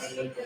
Krishna,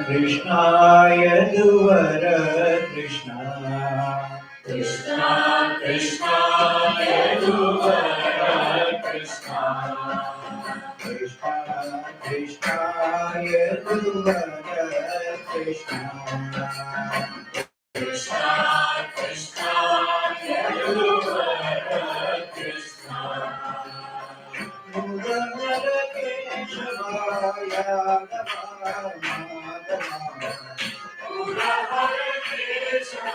Krishna, Yaduvara Krishna. Krishna, Krishna, Yaduvara Krishna. Krishna, Krishna, Yaduvara Krishna. Krishna, Krishna, Yaduvara Krishna. Mudavara Keshava Yadava Madhava. Hare Krishna,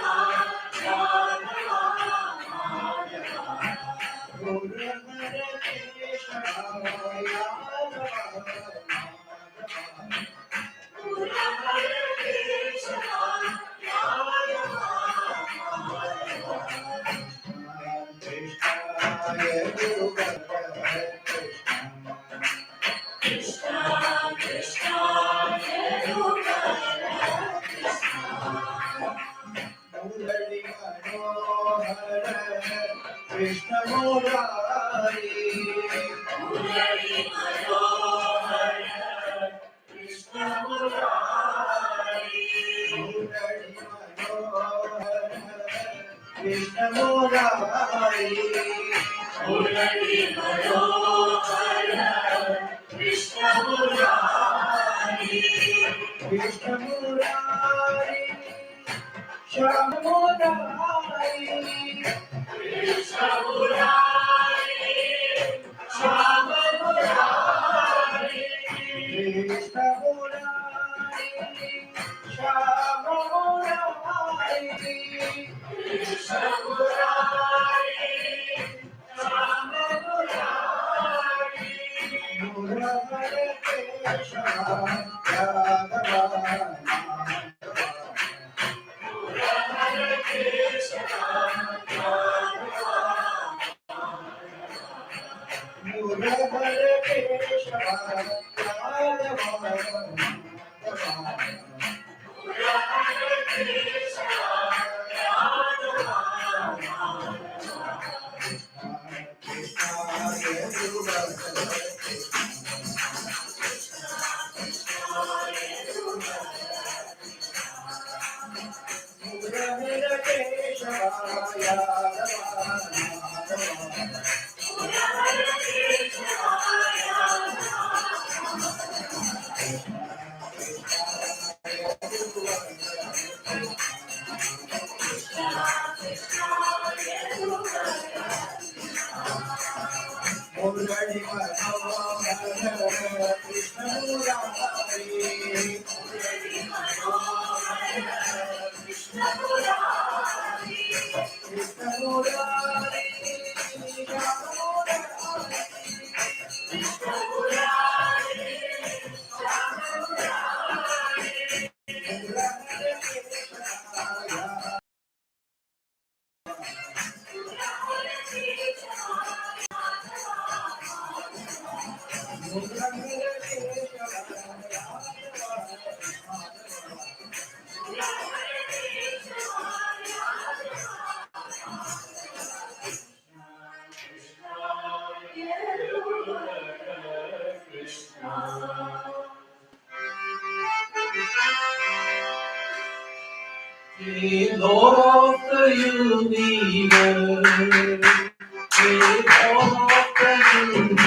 Radha Madhava. Mudavara Keshava Yadava Madhava. Hare Krishna, Radha Madhava. Krishna, Yaduvara Krishna. Krishna, Krishna, Yaduvara Krishna. Murali Manohara Krishna Murari. Murali Manohara Krishna Murari. Murali Manohara Krishna Murari. Murali Manohara Krishna Murari. Krishna Murari Shama Murari. Krishna Murari Shama Murari. Krishna Murari Shama Murari. Krishna Murari Shama Murari. Murari Krishna Yadava. Hare Krishna, Murari Krishna Hare Krishna, Lord of the universe, Lord of the universe,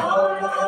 Lord of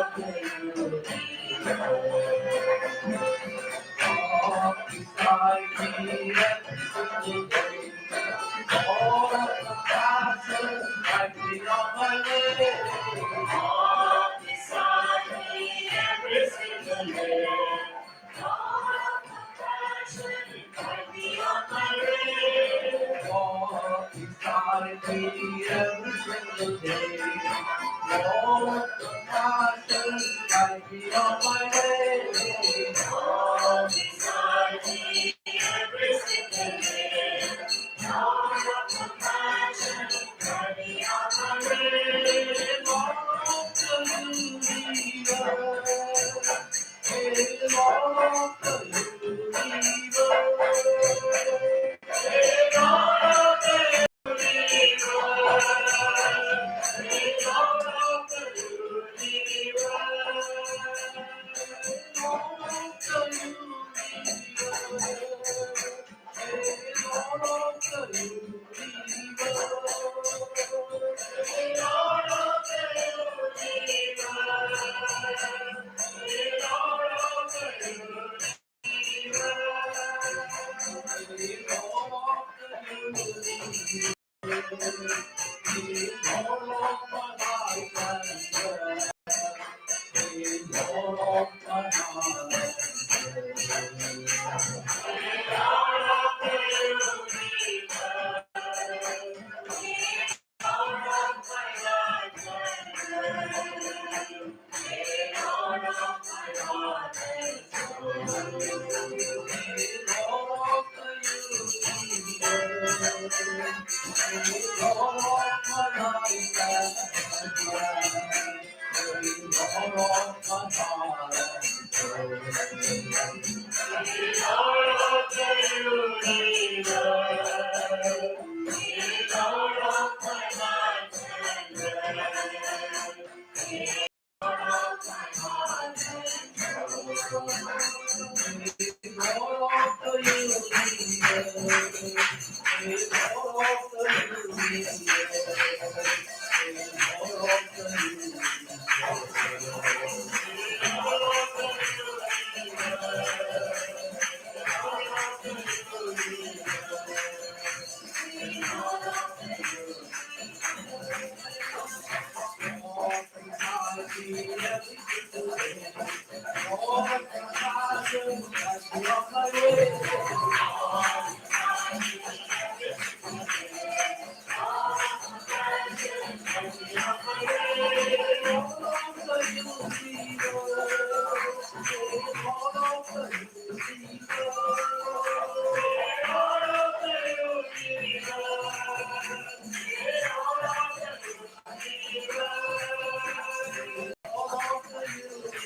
the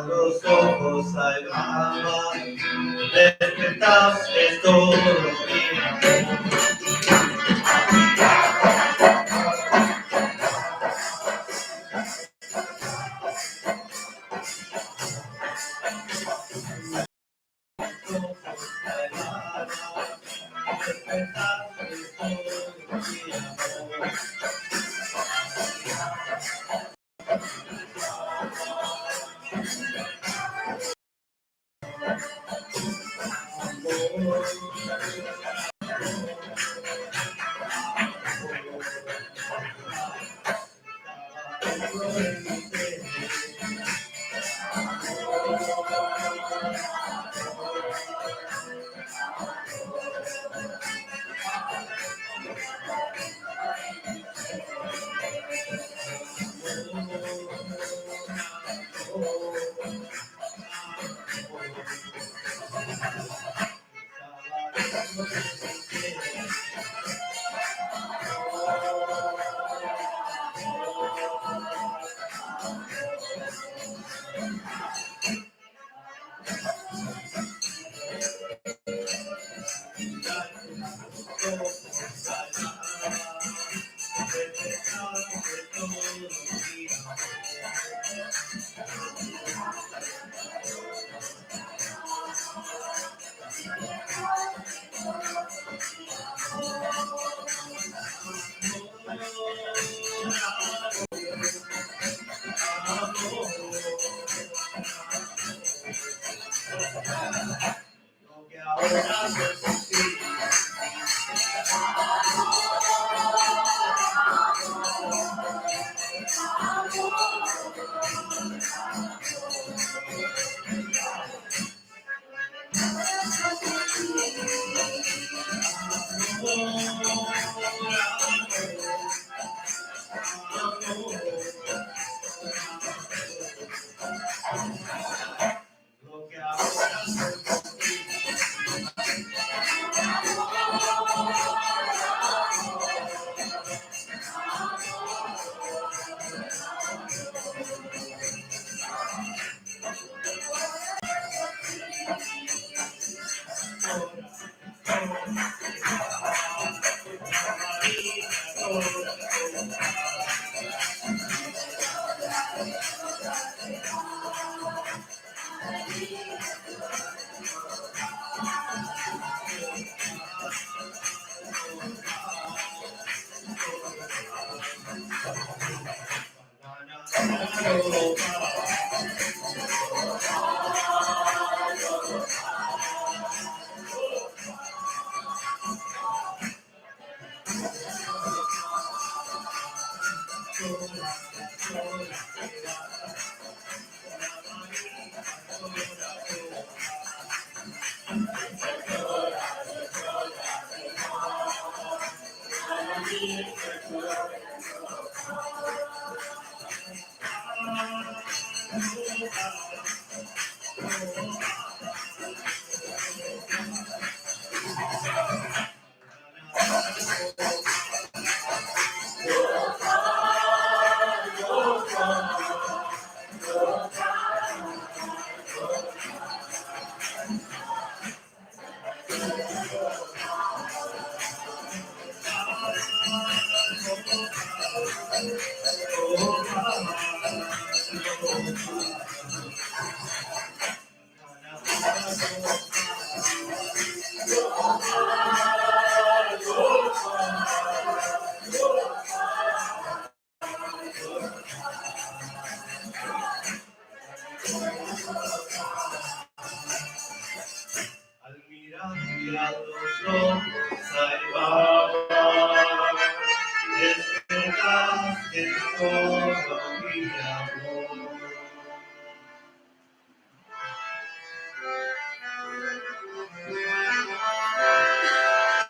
los ojos al Baba, despertaste todo mi amor.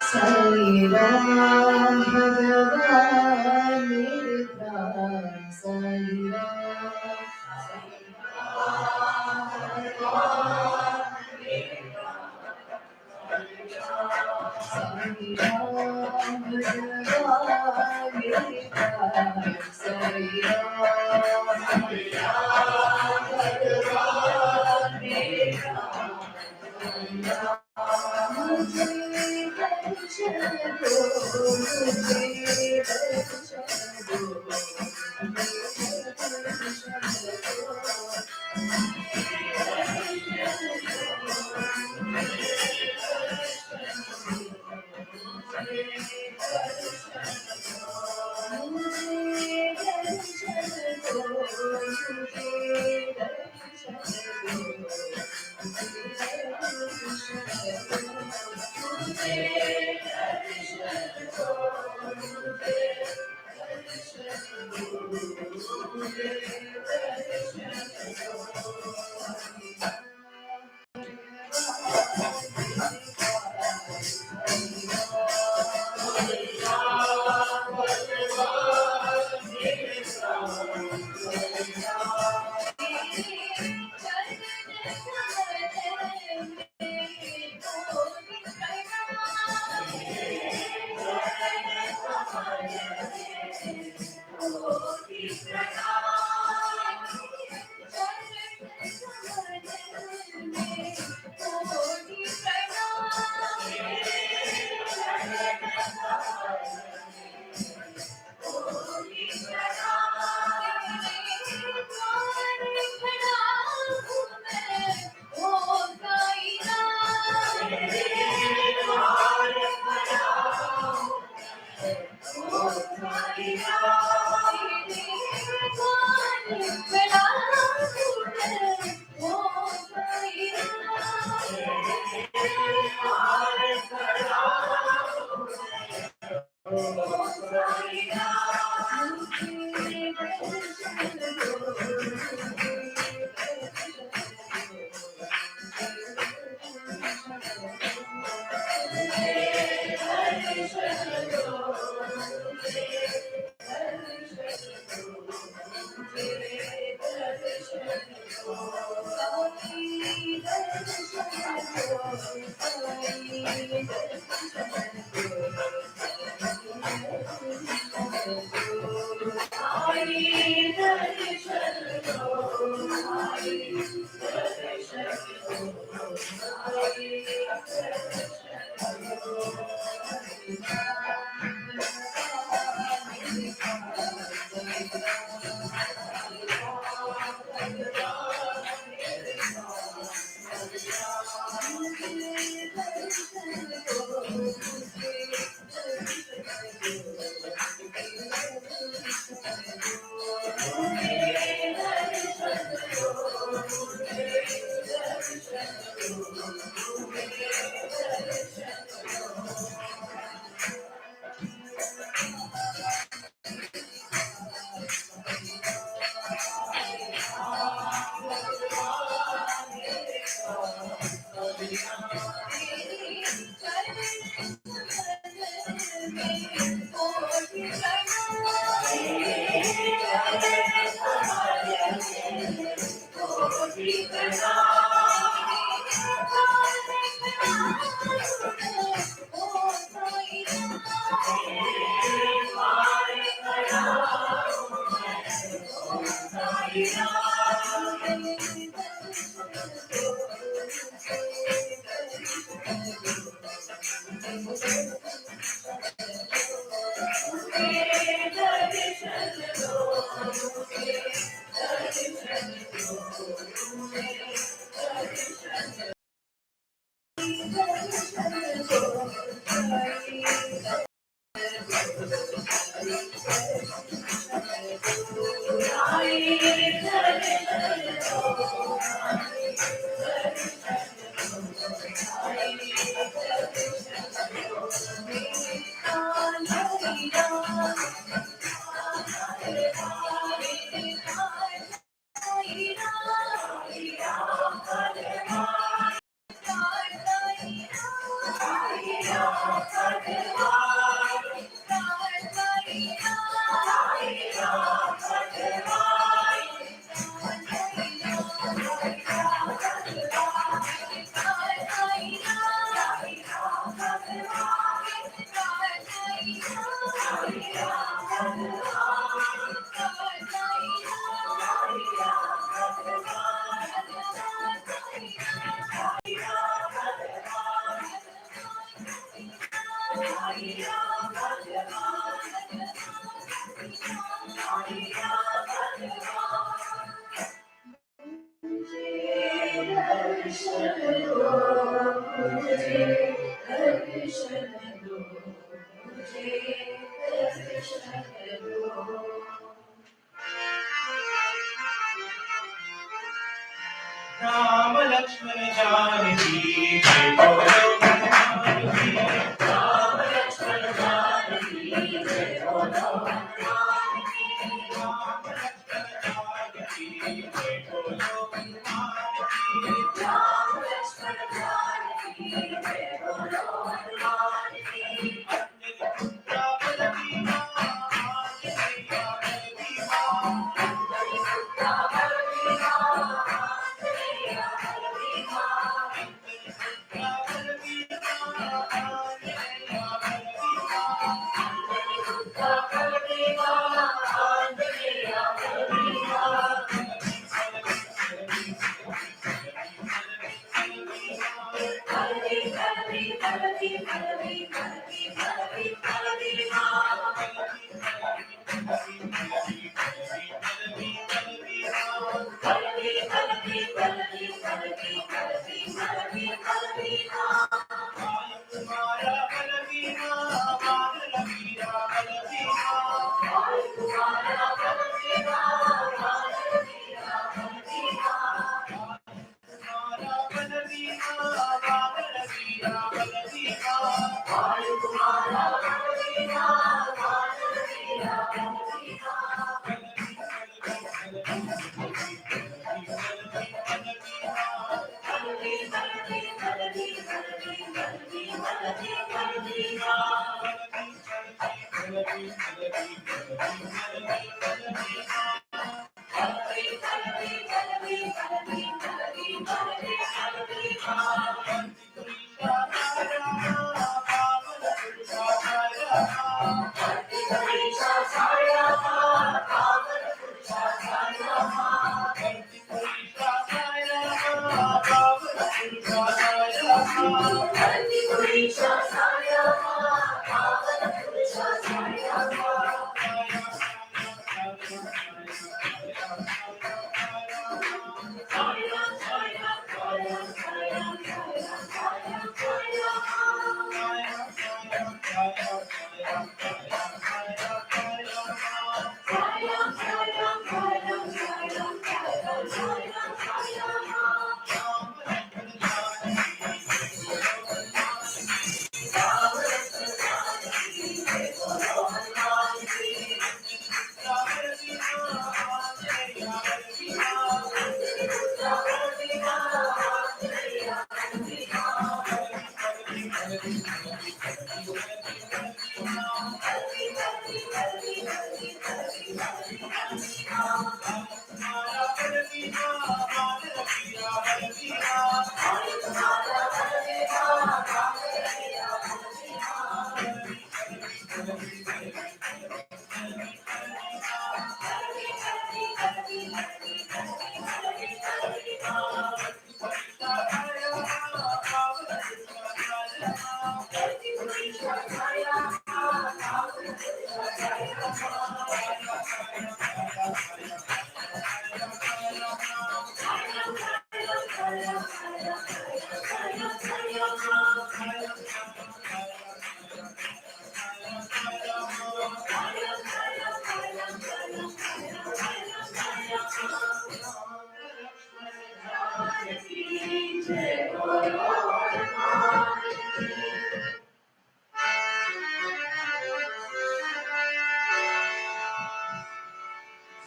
Sai Ram Bhagavan Mere Pran Sai Ram Bhagavan Mere Pran Sai Ram Ram Lakshman Janaki जय बोलो हनुमान की। राम लक्ष्मण जानकी जय बोलो हनुमान की। राम लक्ष्मण जानकी जय बोलो हनुमान की। राम लक्ष्मण जानकी जय बोलो हनुमान की। अंजलि पुत्र बलवीरा आंजनेया बलवीरा। अंजलि पुत्र बलवीरा आंजनेया बलवीरा। अंजलि पुत्र बलवीरा आंजनेया बलवीरा। अंजलि पुत्र बलवीरा Anjaneya बलवीरा।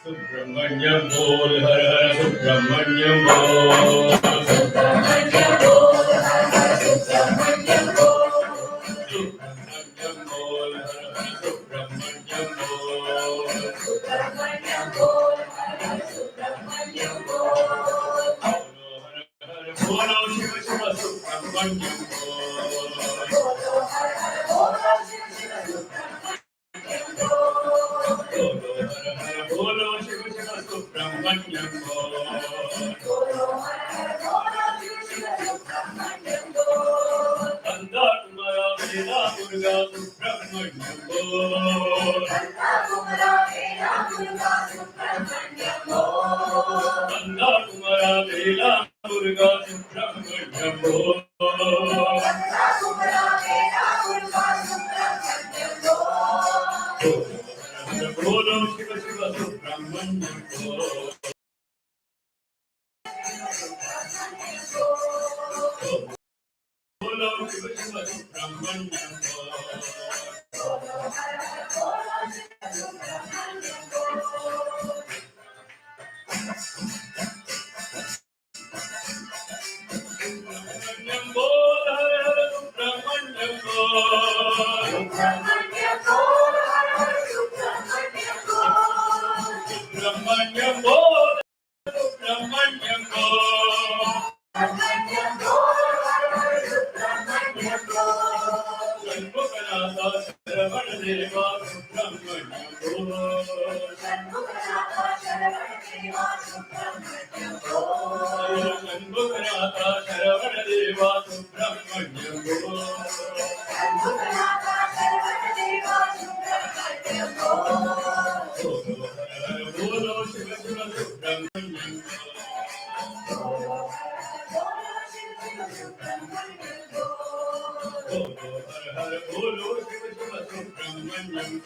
Subramanyam bol har har Subramanyam bol. Subramanyam bol har har Subramanyam bol. Subramanyam bol har har Subramanyam bol. Subramanyam bol har har Subramanyam bol. Bolo Shiva Shiva Subramanyam bol. Bolo har har bolo Shiva Shiva Subramanyam bol. Bolo har har bolo Shiva Shiva Subramanyam bol. Bolo har har bolo Shiva Shiva Subramanyam bol. Kanda Kumara Veda Durga Subramanyam bol. Kanda Kumara Veda Durga Subramanyam bol. Kumara Vela Durga Subramanyam Bolo Shiva Shiva Subramanyam Bolo Shiva Shiva Subramanyam Subramanyam Bol Hare Hare Subramanyam Subramanyam Bol Subramanyam Shanmukanatha Sharavana Deva Subramanyam Shanmukanatha Sharavana Deva Subramanyam Bolo Shiva Shiva Subramanyam Har Har Bolo Shiva Shiva Subramanyam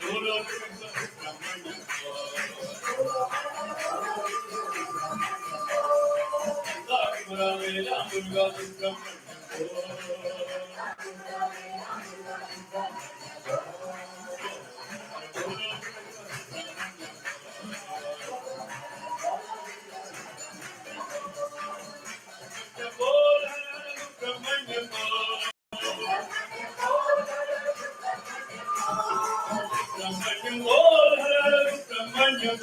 Bolo Shiva Shiva Subramanyam Kumara Vela Durga Subramanyam Bol Hare Hare Subramanyam Subramanyam Bol Hare Hare Subramanyam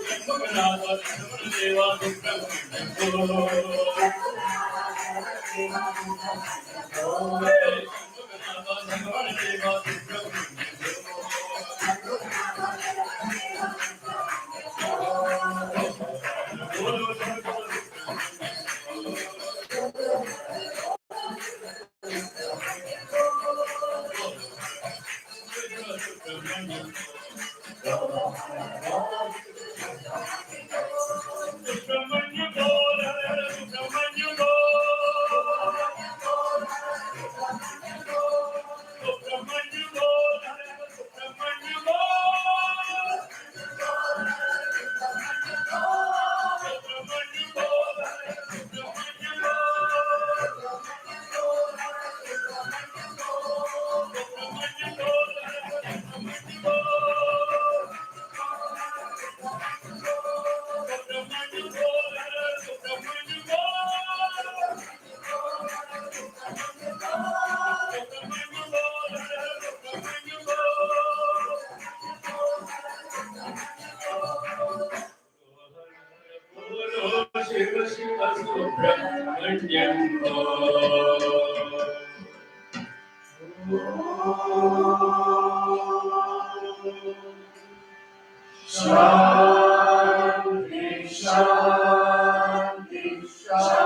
Shanmukanatha Sharavana Deva Subramanyam Subramanyam Bol Hare Hare Subramanyam Subramanyam Bol Hare Hare Subramanyam Subramanyam Bol Hare Hare Subramanyam Subramanyam Bol Hare Hare Subramanyam Bol Hare Subramanyam Shiva Shiva Subramanyam Shanti Shanti Shanti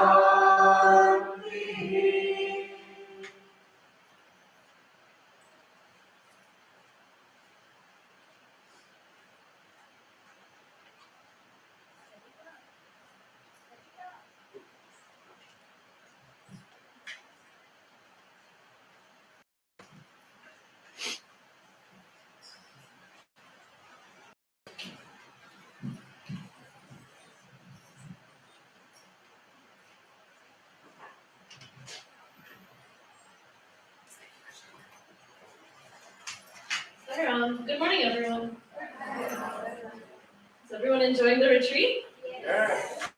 Good morning, everyone. Is everyone enjoying the retreat? Yes.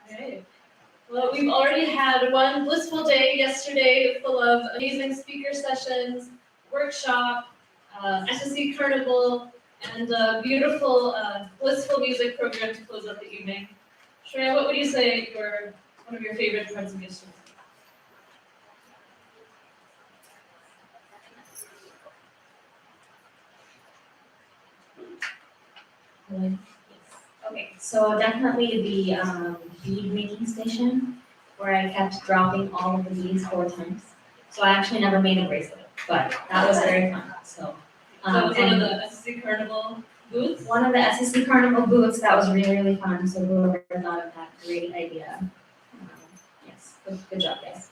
Okay. Well, we've already had one blissful day yesterday full of amazing speaker sessions, workshop, SSC carnival, and a beautiful, blissful music program to close out the evening. Shreya, what would you say were one of your favorite parts of yesterday? Like, Okay, so definitely the bead making station where I kept dropping all of the beads 4 times. So I actually never made a bracelet, but that was very fun. So, that was one of and the SSC Carnival booths. one of the SSC Carnival booths that was really, really fun. So whoever thought of that great idea, yes, good job, guys.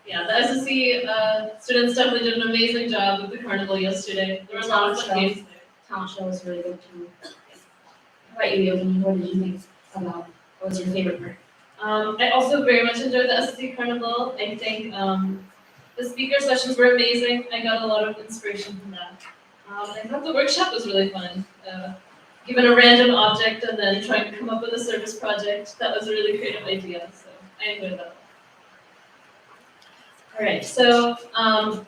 Yeah, the SSC students definitely did an amazing job with the carnival yesterday. There were a lot of fun games there. Talent show was really good too. How about you, Yogi? What did you think about? What was your favorite part? I also very much enjoyed the SSC Carnival. I think the speaker sessions were amazing. I got a lot of inspiration from that. I thought the workshop was really fun. Given a random object and then trying to come up with a service project, that was a really creative idea. So I enjoyed that. All right, so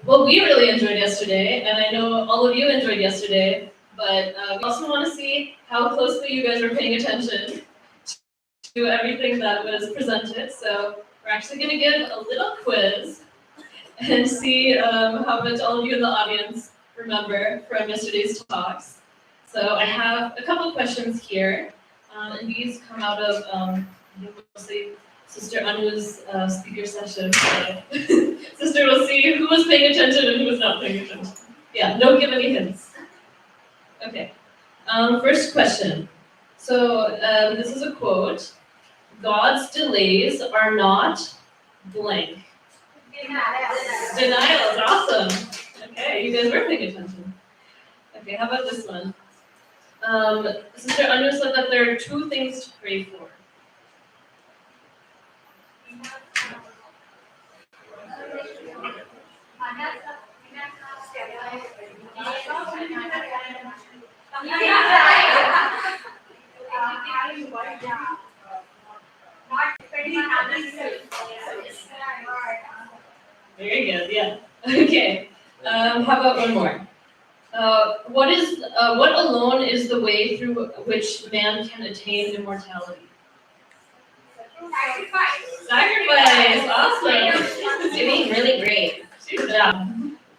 well, we really enjoyed yesterday, and I know all of you enjoyed yesterday, but we also want to see how closely you guys were paying attention to everything that was presented. So we're actually going to give a little quiz and see how much all of you in the audience remember from yesterday's talks. So I have a couple of questions here, and these come out of mostly Sister Anu's speaker session. So Sister will see who was paying attention and who was not paying attention. Yeah, don't give any hints. Okay. First question. So this is a quote. God's delays are not blank. Denials, awesome. Okay, you guys were paying attention. Okay, how about this one? Sister Anu said that there are 2 things to pray for. Very good, yeah. Okay, how about one more? What alone is the way through which man can attain immortality? Sacrifice, awesome. Doing really great. Good job.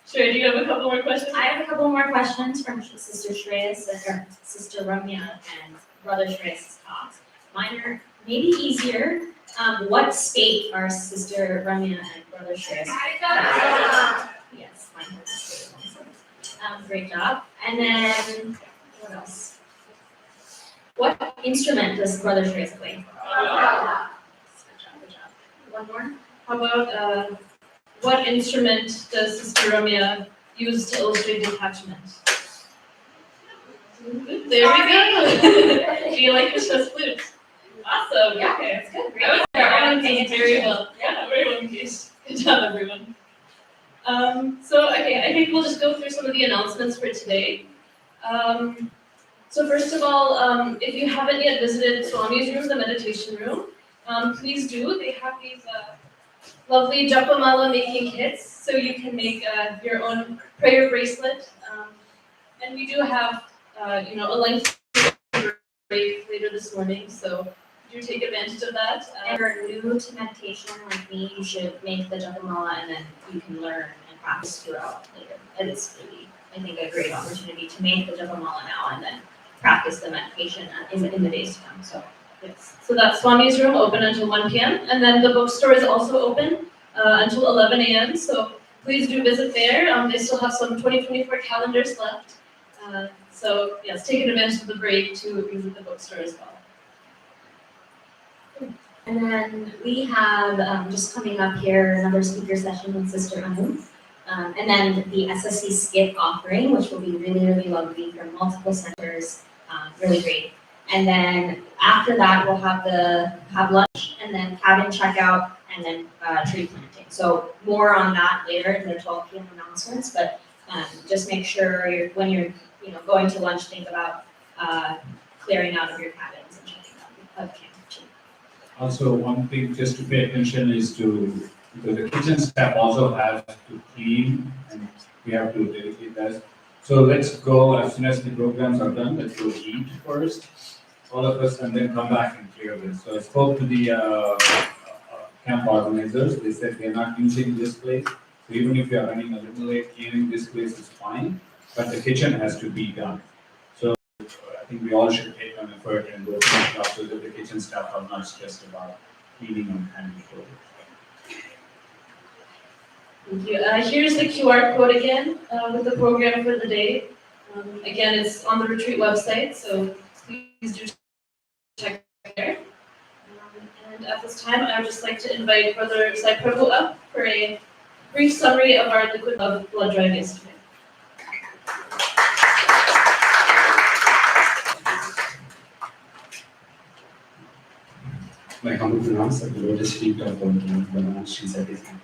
Sure, do you have a couple more questions? I have a couple more questions from Sister Shreyas, or Sister Ramya, and Brother Shreyas' talks. Mine are maybe easier. What state are Sister Ramya and Brother Shreyas? Yes, mine are the state ones. Great job. And then, what else? What instrument does Brother Shreyas play? Good job. One more? How about what instrument does Sister Ramya use to illustrate detachment? There we go. Do you like the chest flute? Awesome. Yeah, Okay. that's good. Great. Everyone did very well. Yeah, very well engaged. Good job, everyone. So okay, I think we'll just go through some of the announcements for today. So first of all, if you haven't yet visited Swami's room, the meditation room, please do. They have these lovely japamala making kits, so you can make your own prayer bracelet. And we do have, a lengthy break later this morning, so do take advantage of that. If you're new to meditation like me, you should make the japamala and then you can learn and practice throughout later. And it's really, I think, a great opportunity to make the japamala now and then practice the meditation in the days to come. So yes. So that's Swami's room, open until 1 p.m. And then the bookstore is also open until 11 a.m. So please do visit there. They still have some 2024 calendars left. So yes, take advantage of the break to visit the bookstore as well. And then we have just coming up here another speaker session with Sister Anu. And then the SSC skit offering, which will be really, really lovely from multiple centers, really great. And then after that, we'll have lunch and then cabin checkout and then tree planting. So more on that later in the 12 p.m. announcements, but just make sure when you're going to lunch, think about clearing out of your cabins and checking out of camp. Also, one thing just to pay attention is because the kitchen staff also has to clean and we have to dedicate that. So let's go as soon as the programs are done, let's go eat first, all of us, and then come back and clear this. So I spoke to the camp organizers. They said they're not using this place. So even if you're running a little late, cleaning this place is fine, but the kitchen has to be done. So I think we all should take on effort and working it out so that the kitchen staff are not stressed about cleaning and handling food. Thank you. Here's the QR code again with the program for the day. Again, it's on the retreat website, so please do check there. And at this time, I would just like to invite Brother Sai Prabhu up for a brief summary of our liquid love blood drive yesterday. My humble pronounce of the lotus feet of Bhagavan Sri Sathya Sai.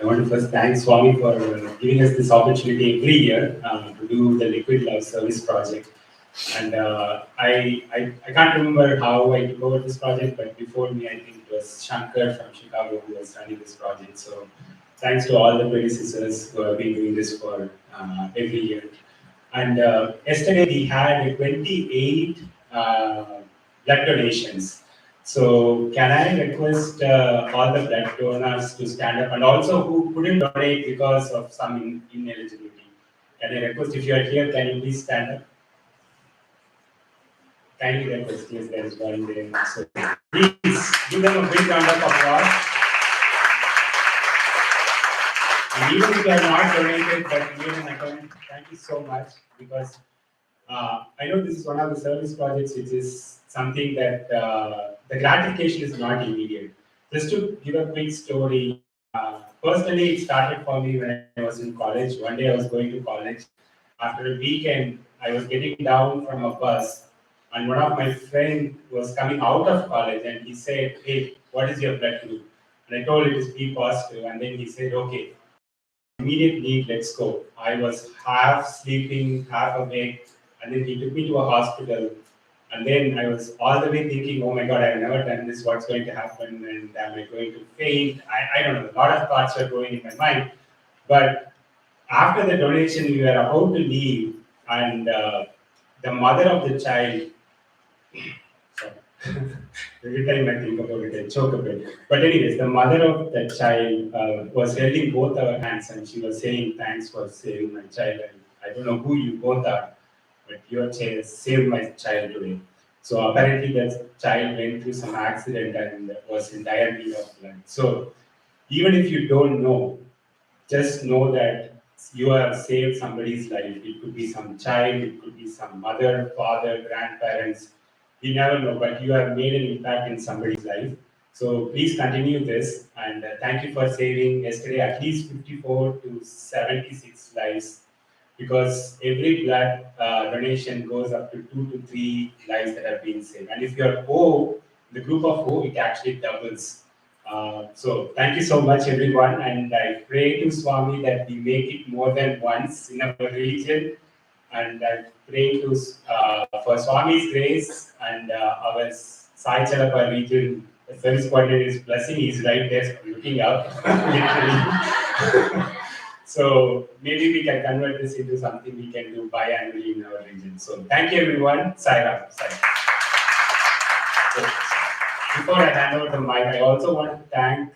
I want to first thank Swami for giving us this opportunity every year to do the Liquid Love Service project. And I can't remember how I took over this project, but before me, I think it was Shankar from Chicago who was running this project. So thanks to all the predecessors who have been doing this for every year. And yesterday we had 28 blood donations. So can I request all the blood donors to stand up, and also who couldn't donate because of some ineligibility? Can I request, if you are here, can you please stand up? Kindly request, yes, there is one there. So please give them a big round of applause. And even if you are not donated, but given an account, thank you so much, because I know this is one of the service projects which is something that the gratification is not immediate. Just to give a quick story, personally, it started for me when I was in college. One day I was going to college. After a weekend, I was getting down from a bus, and one of my friends was coming out of college, and he said, "Hey, what is your blood group?" And I told it is B positive, and then he said, "Okay, immediate need, let's go." I was half sleeping, half awake, and then he took me to a hospital. And then I was all the way thinking, oh my God, I've never done this. What's going to happen? And am I going to faint? I don't know. A lot of thoughts were going in my mind. But after the donation, we were about to leave, and the mother of the child, sorry, every time I think about it, I choke a bit. But anyways, the mother of the child was holding both our hands, and she was saying, "Thanks for saving my child. And I don't know who you both are, but your child saved my child today." So apparently that child went through some accident and was in dire need of blood. So even if you don't know, just know that you have saved somebody's life. It could be some child, it could be some mother, father, grandparents. You never know, but you have made an impact in somebody's life. So please continue this, and thank you for saving yesterday at least 54 to 76 lives, because every blood donation goes up to 2 to 3 lives that have been saved. And if you're O, the group of O, it actually doubles. So thank you so much, everyone. And I pray to Swami that we make it more than once in our religion. And I pray to for Swami's grace and our Sai Chalapa region, the service coordinator's blessing. He's right there looking up, literally. So maybe we can convert this into something we can do biannually in our region. So thank you, everyone. Sai Ram. Sai. So, before I hand over the mic, I also want to thank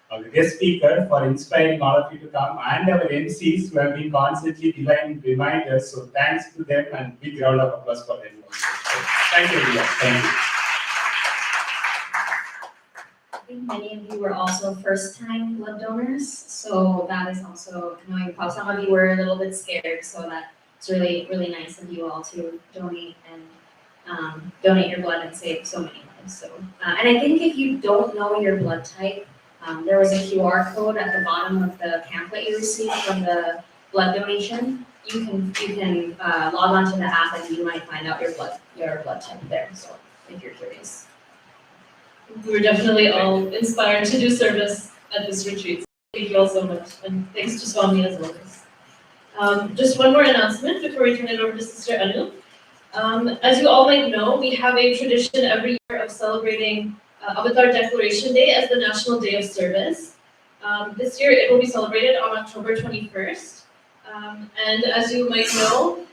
our guest speaker for inspiring all of you to come, and our MCs who have been constantly giving reminders. So thanks to them, and big round of applause for them. So, thank you, everyone. Thank you. I think many of you were also first-time blood donors, so that is also knowing how some of you were a little bit scared. So that's really, really nice of you all to donate and donate your blood and save so many lives. So, and I think if you don't know your blood type, there was a QR code at the bottom of the pamphlet you received from the blood donation. You can log onto the app and you might find out your blood type there. So if you're curious. We were definitely all inspired to do service at this retreat. Thank you all so much, and thanks to Swami as always. Just one more announcement before we turn it over to Sister Anu. As you all might know, we have a tradition every year of celebrating Avatar Declaration Day as the National Day of Service. This year it will be celebrated on October 21st. And as you might know,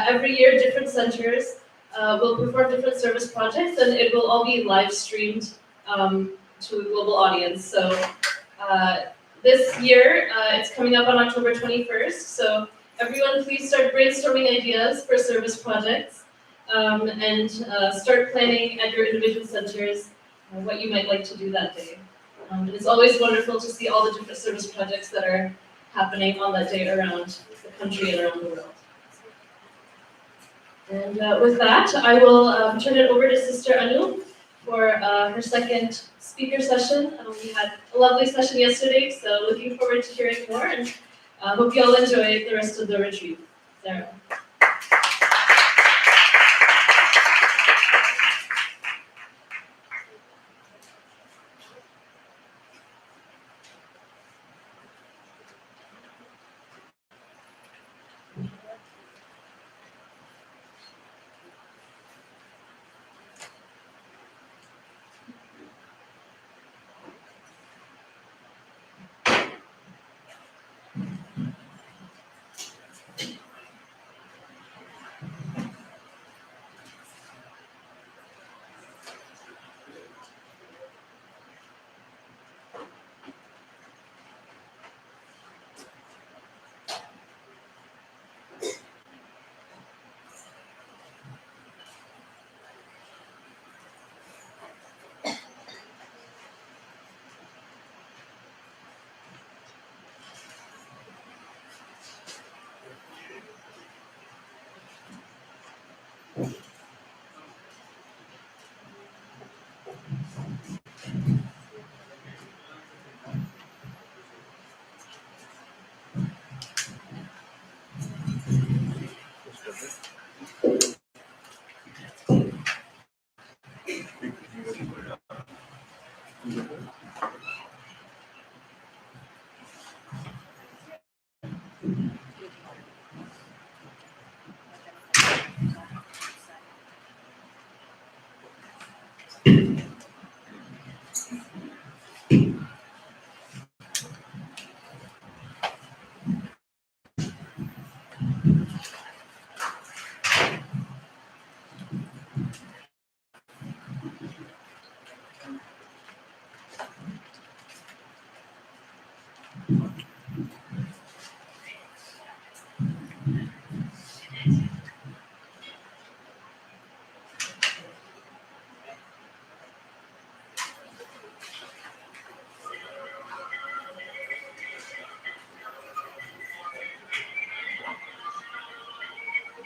every year different centers will perform different service projects, and it will all be live streamed to a global audience. So this year, it's coming up on October 21st. So everyone please start brainstorming ideas for service projects and start planning at your individual centers what you might like to do that day. And it's always wonderful to see all the different service projects that are happening on that day around the country and around the world. And with that, I will turn it over to Sister Anu for her second speaker session. We had a lovely session yesterday, so looking forward to hearing more, and hope you all enjoy the rest of the retreat. Sarah.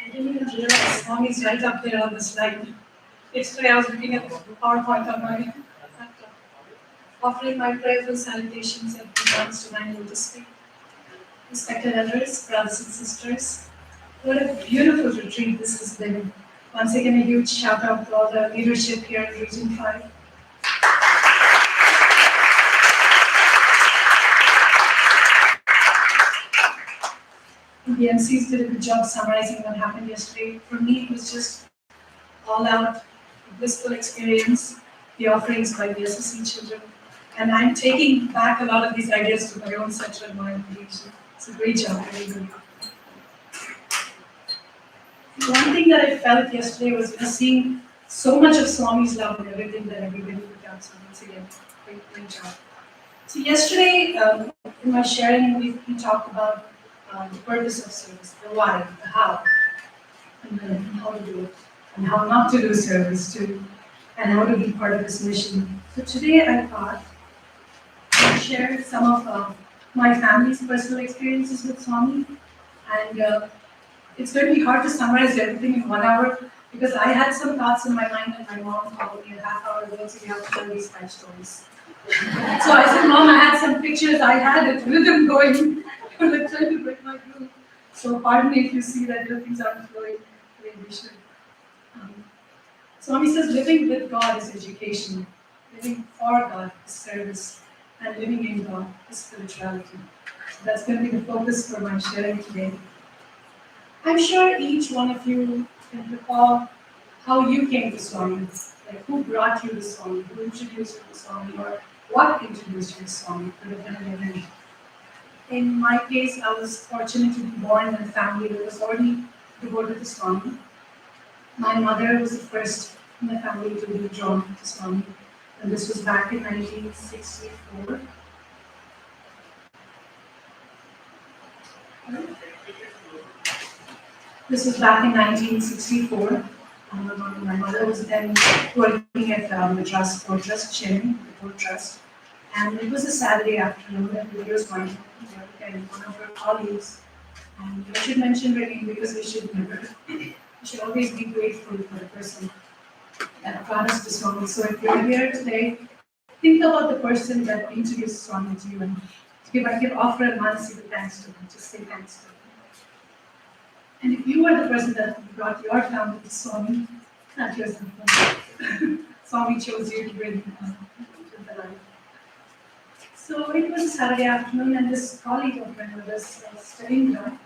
I didn't even realize song is right up there on the slide. Yesterday I was looking at the PowerPoint on my laptop. Offering my prayerful salutations and regards to my district. Respected elders, brothers and sisters, what a beautiful retreat this has been. Once again, a huge shout out to all the leadership here in Region 5. The MCs did a good job summarizing what happened yesterday. For me, it was just all out blissful experience, the offerings by the SSC children. And I'm taking back a lot of these ideas to my own center and my own region. It's a great job, very good. One thing that I felt yesterday was seeing so much of Swami's love in everything that everybody put out. So once again, great job. So yesterday, in my sharing, we talked about the purpose of service, the why, the how, and how to do it, and how not to do service too, and how to be part of this mission. So today I thought I'd share some of my family's personal experiences with Swami, and it's going to be hard to summarize everything in 1 hour because I had some thoughts in my mind and my mom called me a half hour ago, so you have to tell these 5 stories. So I said, Mom, I had some pictures, I had it, rhythm going, but I'm trying to break my groove. So pardon me if you see that things aren't flowing the way we should. Swami says living with God is education, living for God is service, and living in God is spirituality. So that's going to be the focus for my sharing today. I'm sure each one of you can recall how you came to Swami, like who brought you to Swami, who introduced you to Swami, or what introduced you to Swami, could have been an event. In my case, I was fortunate to be born in a family that was already devoted to Swami. My mother was the first in the family to be drawn to Swami, and this was back in 1964. This was back in 1964. My mother was then working at the Trust, Port Trust, chairing the Port Trust. And it was a Saturday afternoon, and we were going to work, and one of her colleagues, and I should mention her name because we should always be grateful for the person that brought us to Swami. So if you're here today, think about the person that introduced Swami to you and offer a manasiva thanks to them, just say thanks to them. And if you are the person that brought your family to Swami, not yourself, Swami chose you to bring to the life. So it was a Saturday afternoon, and this colleague of mine was studying her.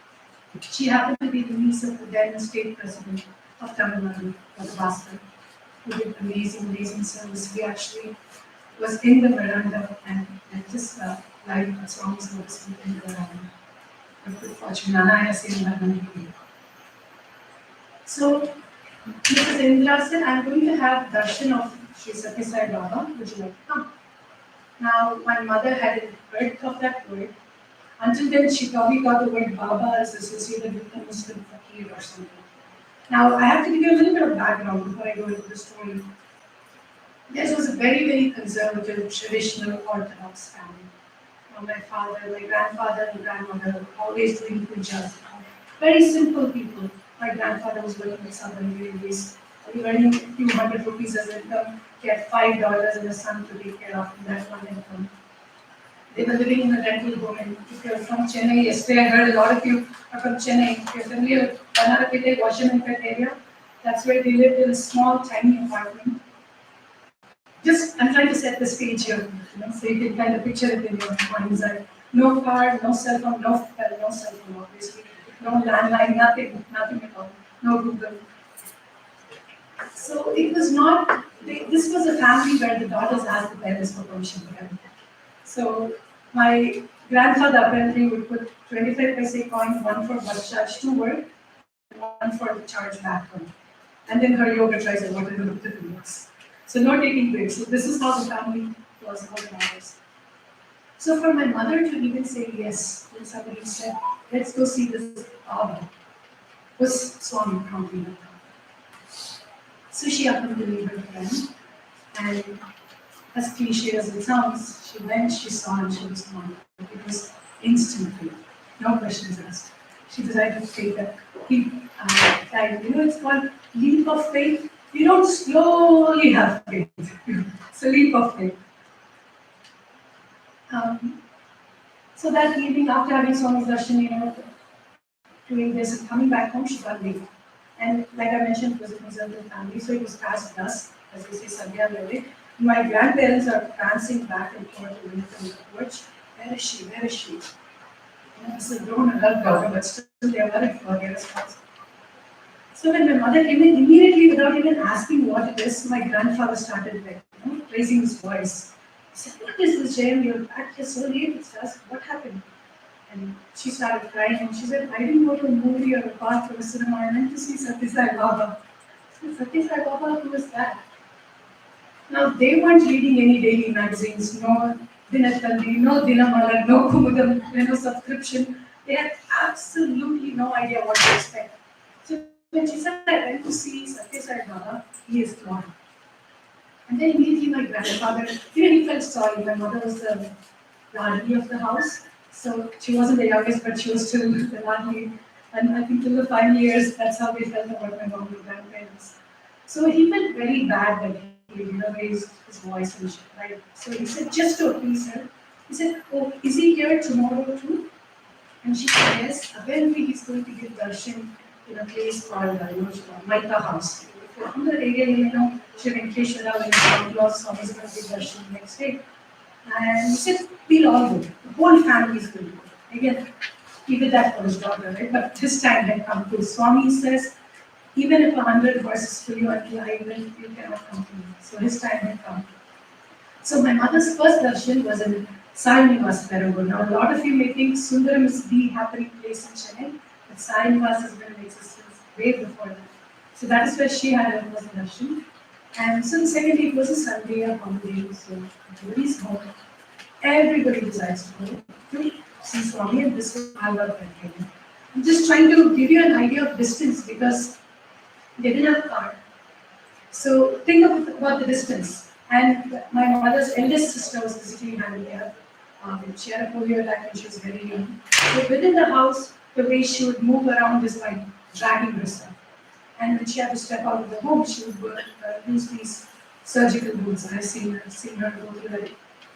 She happened to be the niece of the then state president of Tamil Nadu, Dr. Bhaskar, who did amazing service. We actually was in the veranda and just live Swami's notice in the veranda. Good fortune, Anaya saying. So, Mrs. Indra said, I'm going to have darshan of Sri Sathya Sai Baba. Would you like to come? Now, my mother hadn't heard of that word. Until then, she probably thought the word Baba is associated with a Muslim fakir or something. Now, I have to give you a little bit of background before I go into the story. This was a very conservative, traditional, orthodox family. My father, my grandfather, and grandmother always doing pujas. Very simple people. My grandfather was working with Southern Railways, earning a few hundred rupees as income. He had $5 and a son to take care of, and that's one income. They were living in a rental home, and if you're from Chennai, yesterday I heard a lot of you are from Chennai. If you're familiar with Banarapille, Washermanpet area, that's where they lived in a small, tiny apartment. Just, I'm trying to set the stage here, so you can kind of picture it in your mind's eye. No car, no cell phone, no cell phone, obviously. No landline, nothing at all. No Google. So it was not, this was a family where the daughters asked the parents for permission to come. So my grandfather apparently would put 25 paise coin, one for bus charge to work, one for the charge back home. And then her yoga tries and what are the notes. So no taking breaks. So this is how the family was organized. So for my mother to even say yes when somebody said, let's go see this Baba, was Swami prompting. So she happened to leave her friend, and as cliche as it sounds, she went, she saw, and she was gone. It was instantly, no questions asked. She decided to take a leap time. It's called leap of faith. You don't slowly have faith. It's a leap of faith. So that evening, after having Swami's darshan, doing this and coming back home, she got late. And like I mentioned, it was a conservative family, so it was past dusk, as they say, Sathya Sai. My grandparents are prancing back and forth from the porch. Where is she? Where is she? It's a grown adult daughter, but still they are worried for their response. So when my mother came in, immediately without even asking what it is, my grandfather started raising his voice. He said, what is this, Jayam? You're back here so late, it's dusk. What happened? And she started crying and she said, I didn't go to a movie or a park or a cinema. I went to see Sathya Sai Baba. I said, Sathya Sai Baba, who was that? Now, they weren't reading any daily magazines, no Dinatandi, no Dinamalar, no Kumudam, no subscription. They had absolutely no idea what to expect. So when she said, I went to see Sathya Sai Baba, he is gone. And then immediately my grandfather, he felt sorry. My mother was the Rani of the house. So she wasn't the youngest, but she was still the Rani. And I think till the 5 years, that's how they felt about my mom and grandparents. So he felt very bad that he raised his voice and shit, right? So he said, just to appease her, he said, oh, is he here tomorrow too? And she said, yes. Apparently he's going to give darshan in a place called Maita House. If you're from that area, you know, Shri Venkateshwara, when the Lord Swami is going to give darshan the next day. And he said, we'll all go. The whole family is going to go. Again, he did that for his daughter, right? But this time had come to Swami says, even if 100 horses for you until I even, you cannot come to me. So his time had come. So my mother's first darshan was in Sai Nivas, Perambur. Now a lot of you may think Sundaram is the happening place in Chennai, but Sai Nivas has been in existence way before that. So that is where she had her first darshan. And so the second day it was a Sunday, a holiday, so everybody's home. Everybody decides to go to see Swami, and this was I love that. I'm just trying to give you an idea of distance because they didn't have a car. So think about the distance. And my mother's eldest sister was physically handicapped. She had a polio attack when she was very young. So within the house, the way she would move around is by dragging herself. And when she had to step out of the home, she would use these surgical boots. I've seen her go through that.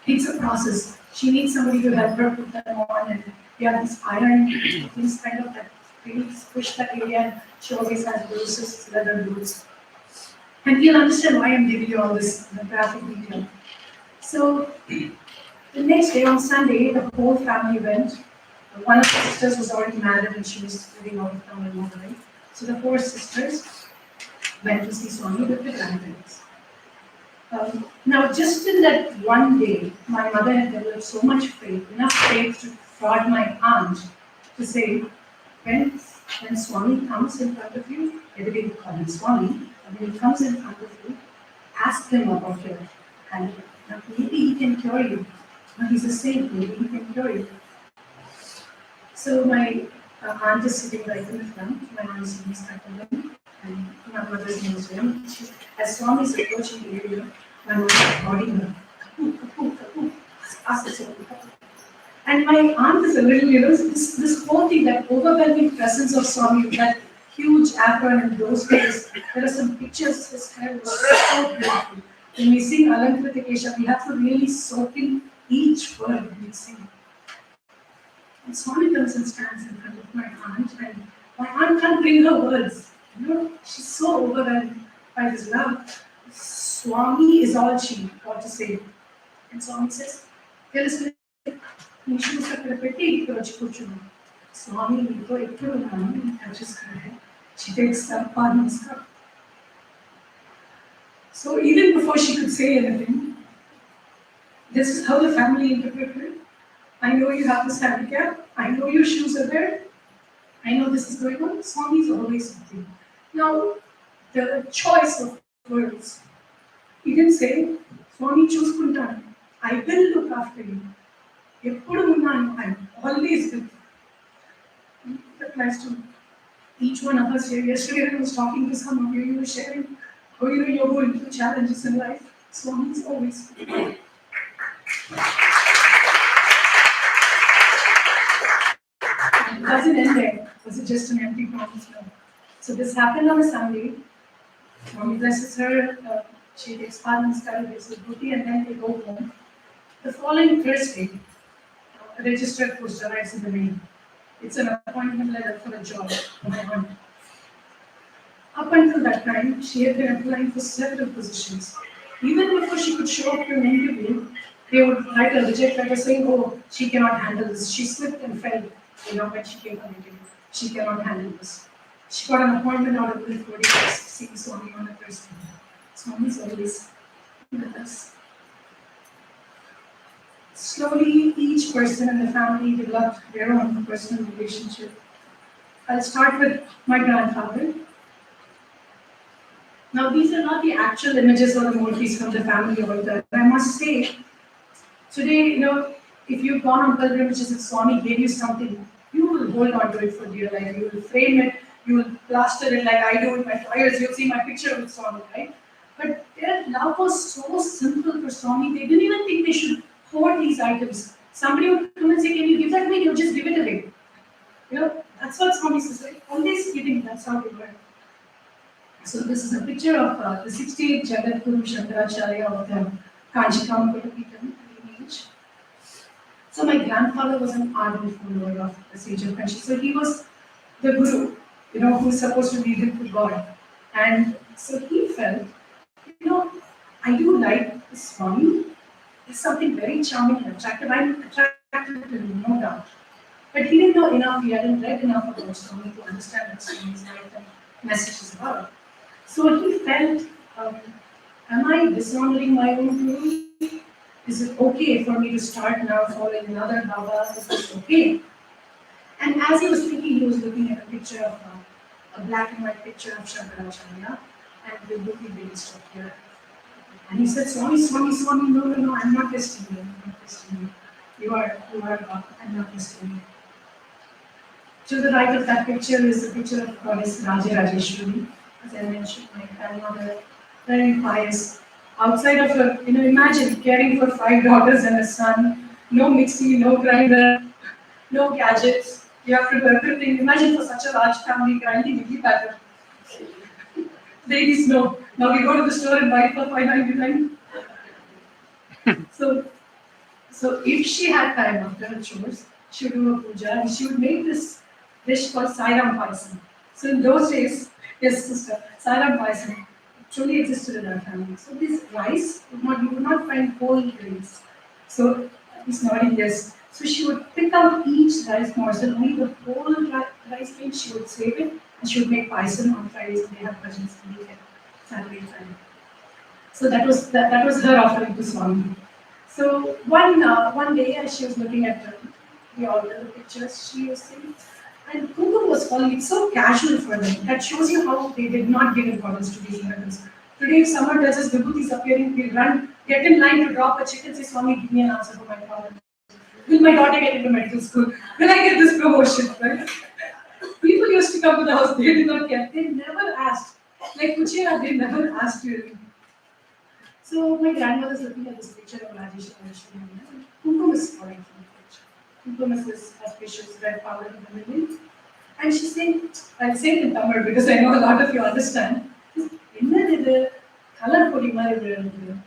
It's a process. She needs somebody to help her put them on, and you have these iron things kind of that really push that area. And she always has bruises, leather boots. And you'll understand why I'm giving you all this graphic detail. So the next day on Sunday, the whole family went. One of the sisters was already married and she was living out of town in Mumbai. So the four sisters went to see Swami with the grandparents. Now, just in that one day, my mother had developed so much faith, enough faith to prod my aunt to say, when Swami comes in front of you, everybody call him Swami, and when he comes in front of you, ask him about your handicap. Now, maybe he can cure you. Now, he's a saint, maybe he can cure you. So my aunt is sitting right in the front, my aunt is sitting back of him, and my mother's name is Ram. As Swami is approaching the area, my mother is calling her, Kapu, Kapu, Kapu, ask the Swami, Kapu. And my aunt is a little, this whole thing, that overwhelming presence of Swami, that huge apron and those days, there are some pictures, his hair was so beautiful. When we sing Alankritikesha, we have to really soak in each word we sing. And Swami comes and stands in front of my aunt, and my aunt can't bring her words. She's so overwhelmed by this love. Swami is all she got to say. And Swami says, Swami, she takes the Padma's. So even before she could say anything, this is how the family interpreted it. I know you have this handicap. I know your shoes are there. I know this is going on. Swami is always with you. Now, the choice of words. He didn't say, Swami chooskuntan. I will look after you. I'm always with you. That applies to each one of us here. Yesterday, I was talking to some of you. You were sharing how you're going through challenges in life. Swami is always with you. It doesn't end there. Was it just an empty promise? No. So this happened on a Sunday. Swami blesses her. She takes Padmaskara, gives her booty, and then they go home. The following Thursday, a registered post arrives in the mail. It's an appointment letter for a job for my aunt. Up until that time, she had been applying for several positions. Even before she could show up to an interview, they would write a reject letter saying, oh, she cannot handle this. She slipped and fell, when she came for an interview. She cannot handle this. She got an appointment out of the 40 days, seeing Swami on a Thursday. Swami is always with us. Slowly, each person in the family developed their own personal relationship. I'll start with my grandfather. Now, these are not the actual images or the murtis from the family altar. I must say, today, if you've gone on pilgrimages and Swami gave you something, you will hold on to it for dear life. You will frame it, you will plaster it like I do with my flyers. You'll see my picture with Swami, right? But their love was so simple for Swami, they didn't even think they should hoard these items. Somebody would come and say, can you give that away? You'll just give it away. That's what Swami says, right? Always giving, that's how they were. So this is a picture of the 68th Jagat Guru Shankaracharya of the Kanchikam Pitapitam lineage. So my grandfather was an ardent follower of the sage of Kanchi. So he was the guru, who's supposed to lead him to God. And so he felt, I do like this Swami. It's something very charming and attractive. I'm attracted to him, no doubt. But he didn't know enough, he hadn't read enough about Swami to understand what Swami's life and message is about. So he felt, am I dishonoring my own guru? Is it okay for me to start now following another Baba? Is this okay? And as he was thinking, he was looking at a picture of a black and white picture of Shankaracharya, and the book he really stopped here. And he said, Swami, no, I'm not testing you, You are God, I'm not testing you. To the right of that picture is a picture of Goddess Rajeshwari. As I mentioned, my grandmother, very pious. Outside of her, imagine caring for 5 daughters and a son, no mixie, no grinder, no gadgets. You have to do everything. Imagine for such a large family grinding idli batter. Ladies know. Now we go to the store and buy it for 5.99. So, so if she had time after her chores, she would do a puja and she would make this dish called Sairam Paisam. So in those days, yes, sister, Sairam Paisam truly existed in our family. So this rice, you would not find whole grains. So he's nodding yes. So she would pick out each rice morsel, only the whole rice grain, she would save it, and she would make paisam on Fridays, and they have bhajans on weekend, Saturday, Friday. So that was her offering to Swami. So one day, as she was looking at the altar, the pictures, she was saying, and Kumkum was falling. It's so casual for them. That shows you how they did not give importance to these miracles. Today, if someone tells us Vibhuti is appearing, we'll run, get in line to drop a chicken, say, Swami, give me an answer for my problem. Will my daughter get into medical school? Will I get this promotion? Right? People used to come to the house, they did not care. They never asked. Like Kuchira, they never asked you. So my grandmother is looking at this picture of Rajesh and Kumkum is falling from the picture. Kumkum is this auspicious red powder in the middle. And she's saying, I'll say it in Tamil because I know a lot of you understand. Enna color podi mari virundhu.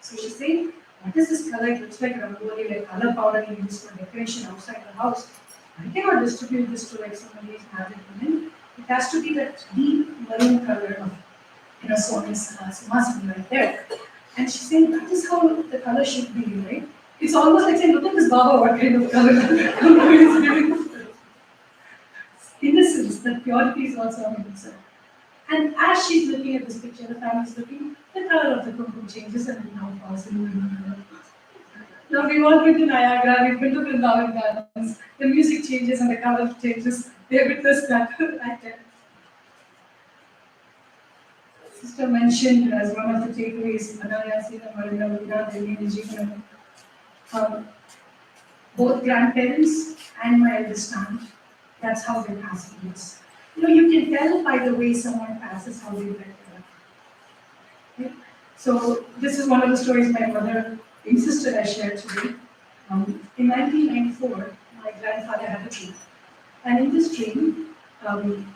So she's saying, what is this color? It looks like rangoli, like color powder you use for decoration outside the house. I cannot distribute this to like somebody's magic women. It has to be that deep maroon color of Swami's Simhasana right there. And she's saying that is how the color should be, right? It's almost like saying, look at this Baba, what kind of color is giving. Innocence, that purity is also on itself. And as she's looking at this picture, the family is looking, the color of the kumkum changes and it now falls in the Now we've all been to Niagara, we've been to Vrindavan Gardens, the music changes and the color changes. They witnessed that. Sister mentioned as one of the takeaways, Anayasina Marina Vina Devi Jivanam. Both grandparents and my eldest aunt, that's how they pass it. You can tell by the way someone passes how they get there. Okay? So this is one of the stories my mother insisted I share today. In 1994, my grandfather had a dream. And in this dream,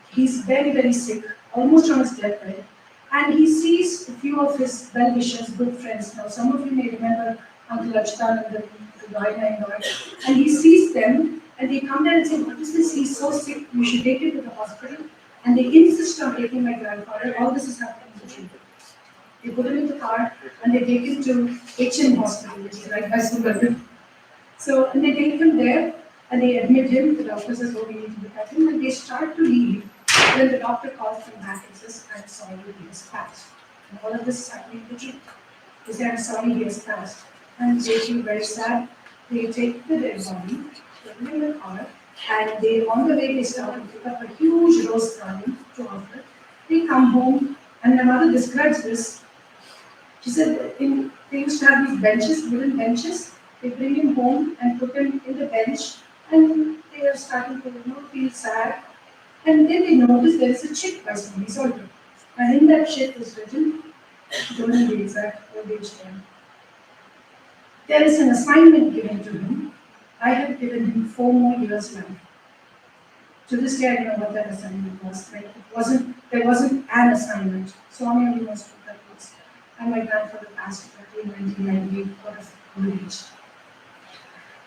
he's very, very sick, almost on his deathbed. And he sees a few of his well-wishers, good friends. Now, some of you may remember Uncle Achtan and the Gaina and all. And he sees them, and they come there and say, what is this? He's so sick, you should take him to the hospital. And they insist on taking my grandfather. All this is happening in the dream. They put him in the car, and they take him to HM Hospital, which is right by Suburban. So, and they take him there, and they admit him. The doctor says, oh, we need to look at him. And they start to leave. Then the doctor calls them back and says, I'm sorry, he has passed. And all of this is happening in the dream. They say, I'm sorry, he has passed. And they feel very sad. They take the dead body, put him in the car, and they, on the way, they start to pick up a huge rose garden to offer. They come home, and my mother describes this. She said, they used to have these benches, wooden benches. They bring him home and put him in the bench, and they are starting to feel sad. And then they notice there is a chit by somebody's altar. And in that chit was written, I don't know the exact wordage there. There is an assignment given to him. I have given him 4 more years life. To this day, I don't know what that assignment was. Like, there wasn't an assignment. Swami only knows what that was. And my grandfather passed in 1998, out of old age.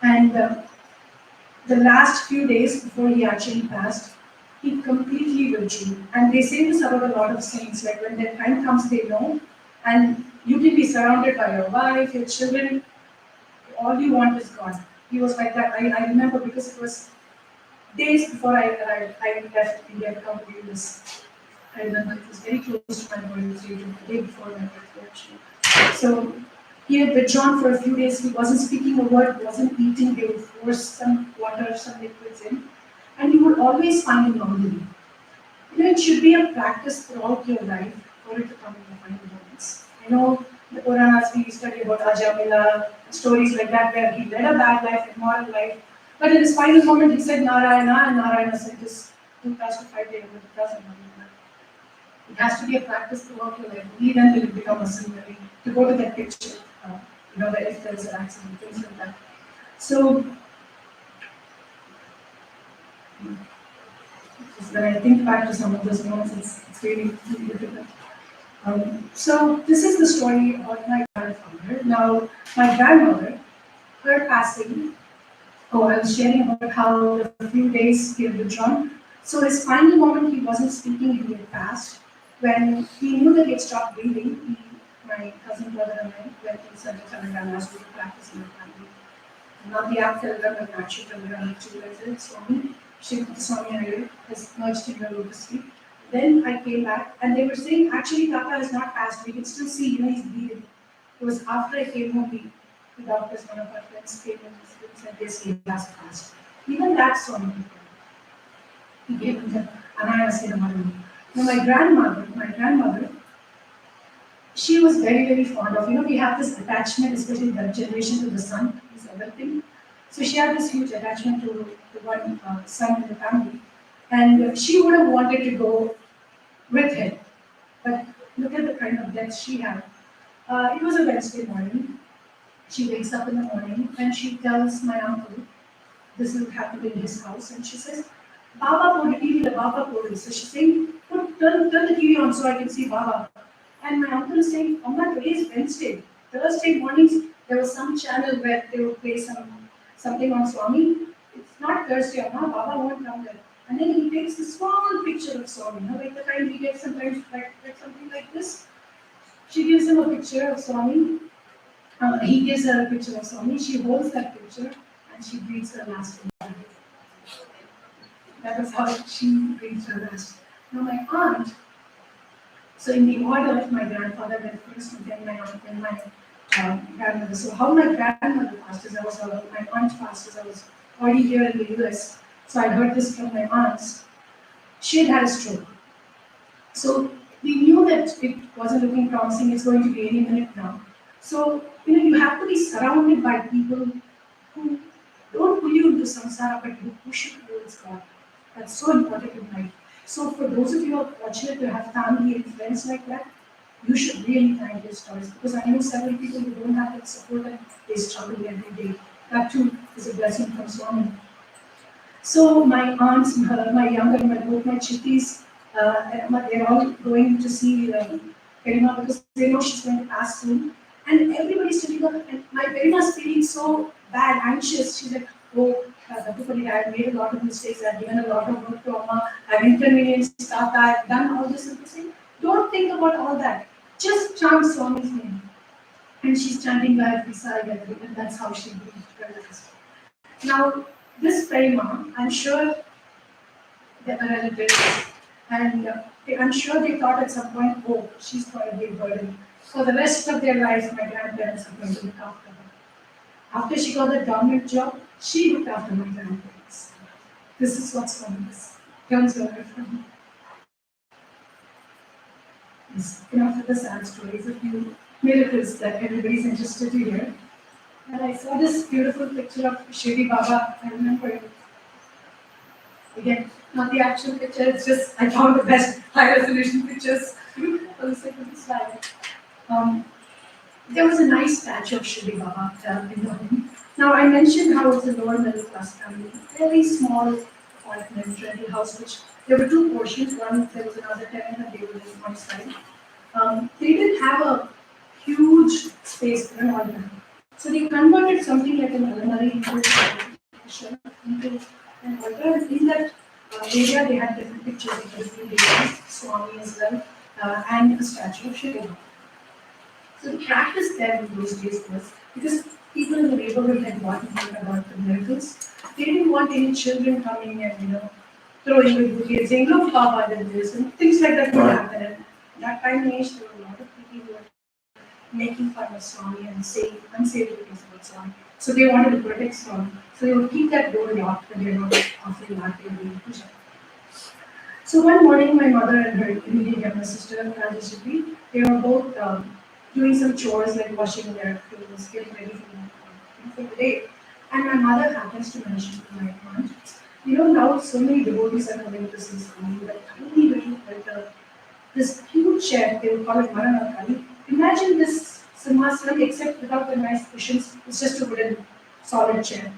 And the last few days before he actually passed, he completely withdrew. And they say this about a lot of saints, like when their time comes, they know. And you can be surrounded by your wife, your children, all you want is God. He was like that. I remember because it was days before I arrived, I left India to come to do this. I remember it was very close to my birthday, the day before my birthday actually. So he had withdrawn for a few days. He wasn't speaking a word, wasn't eating. They would force some water, some liquids in. And you would always find him normally. It should be a practice throughout your life for it to come in the final moments. I know the Puranas we study about Ajamila, stories like that where he led a bad life, immoral life. But in his final moment he said Narayana, and Narayana said this 2005 day, but it doesn't matter. It has to be a practice throughout your life. Only then will it become a scenery. To go to that picture, where if there is an accident, things like that. So, when I think back to some of those moments, it's really, really difficult. So, this is the story of my grandfather. Now, my grandmother, her passing, I was sharing about how a few days he had withdrawn. So, his final moment, he wasn't speaking, he had passed. When he knew that he had stopped breathing, my cousin brother and I went to Sathya Sai and asked him to practice in the family. Not the actual government actually two residents, Swami, Shiv Swami Iyer has merged in the lotus sleep. Then I came back and they were saying, actually, Tata has not passed. We can still see, he's breathing. It was after I came home, the doctors, one of our friends came and said, yes, he has passed. Even that Swami, he gave him the Anayasena. Now, my grandmother, she was very, very fond of, we have this attachment, especially that generation to the son, is everything. So she had this huge attachment to the one son in the family. And she would have wanted to go with him. But look at the kind of death she had. It was a Wednesday morning. She wakes up in the morning and she tells my uncle, this will happen in his house, and she says, Baba put TV, the Baba put. So she's saying, turn the TV on so I can see Baba. And my uncle is saying, Amma, today is Wednesday. Thursday mornings, there was some channel where they would play something on Swami. It's not Thursday, Amma, Baba won't come there. And then he takes a small picture of Swami, like the kind we get sometimes, like something like this. She gives him a picture of Swami. He gives her a picture of Swami. She holds that picture and she breathes her last. That was how she breathed her last. Now my aunt, so in the order of my grandfather went first, and then my aunt, and my grandmother. So how my grandmother passed is my aunt passed as I was already here in the US. So I heard this from my aunts. She had a stroke. So we knew that it wasn't looking promising, it's going to be any minute now. So, you have to be surrounded by people who don't pull you into samsara, but who push you towards God. That's so important in life. So for those of you who are fortunate to have family and friends like that, you should really thank your stars, because I know several people who don't have that support and they struggle every day. That too is a blessing from Swami. So my aunts, my younger, both my chittis, they're all going to see Perima because they know she's going to pass soon. And everybody's sitting up, and my Perima's feeling so bad, anxious. She's like, oh, Dattupalli, I've made a lot of mistakes, I've given a lot of work to Amma, I've inconvenienced staff, I've done all this and this. Don't think about all that. Just chant Swami's name. And she's chanting Gayatri Sai, and that's how she breathed. Now, this Perima, I'm sure they're relatives, and I'm sure they thought at some point, oh, she's going to be a burden. For the rest of their life, my grandparents are going to look after her. After she got the government job, she looked after my grandparents. This is what's from this. Turns over from me. Yes, enough of the sad stories, a few miracles that everybody's interested to hear. And I saw this beautiful picture of Shirdi Baba. I remember it. Again, not the actual picture, it's just I found the best high resolution pictures for the sake of the slide. There was a nice statue of Shirdi Baba in the home. Now I mentioned how it's a lower middle class family, very small apartment, rental house, which there were two portions. One, there was another tenant and they were in one side. They didn't have a huge space for an altar. So they converted something like an almari into an altar. And in that area, they had different pictures of different deities, Swami as well, and a statue of Shirdi. So the practice there in those days was, because people in the neighborhood had gotten about the miracles, they didn't want any children coming and throwing with bouquets, saying, look, Baba did this, and things like that would happen. And that time and age, there were a lot of people who were making fun of Swami and saying unsavory things about Swami. So they wanted to protect Swami. So they would keep that door locked when they were not offering that day doing puja. So one morning, my mother and her immediate younger sister, Rajesh, they were both doing some chores like washing their clothes, getting ready for the day. And my mother happens to mention to my aunt, now so many devotees are coming to see Swami, but tiny little, this huge chair, they would call it Maranakali. Imagine this Simhasan, except without the nice cushions, it's just a wooden solid chair.